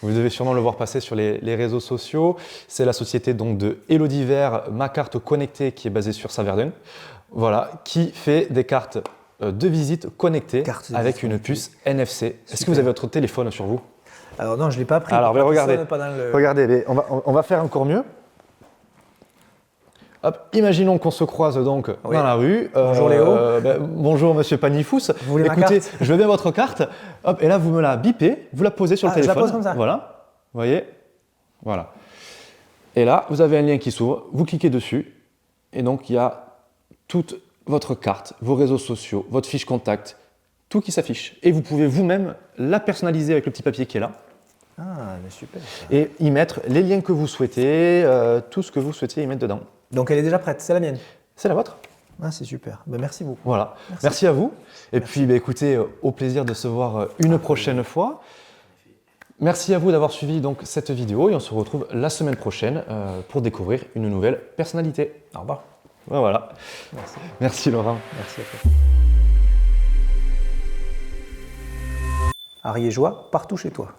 Vous devez sûrement le voir passer sur les réseaux sociaux. C'est la société donc de Elodie Vert, Ma Carte Connectée, qui est basée sur Saverdun. Voilà, qui fait des cartes de visite connectées avec une puce NFC. Est-ce que vous avez votre téléphone sur vous? Alors non, je ne l'ai pas pris. Alors, regardez, regardez, on va faire encore mieux. Hop, imaginons qu'on se croise donc dans la rue. Bonjour Léo. Bonjour Monsieur Panifous. Vous voulez Écoutez, ma carte? je veux bien votre carte. Hop, et là vous me la bipez, vous la posez sur le téléphone. Je la pose comme ça. Voilà, vous voyez. Voilà. Et là, vous avez un lien qui s'ouvre. Vous cliquez dessus et donc il y a toute votre carte, vos réseaux sociaux, votre fiche contact, tout qui s'affiche. Et vous pouvez vous-même la personnaliser avec le petit papier qui est là. Ah, mais super. Et y mettre les liens que vous souhaitez, tout ce que vous souhaitiez y mettre dedans. Donc elle est déjà prête, c'est la mienne? C'est la vôtre. Ah, c'est super. Merci beaucoup. Voilà. Merci à vous. Et puis écoutez, au plaisir de se voir une prochaine fois. Merci à vous d'avoir suivi donc cette vidéo et on se retrouve la semaine prochaine pour découvrir une nouvelle personnalité. Au revoir. Voilà. Merci. Merci Laurent. Merci à toi. Ariégeois, partout chez toi.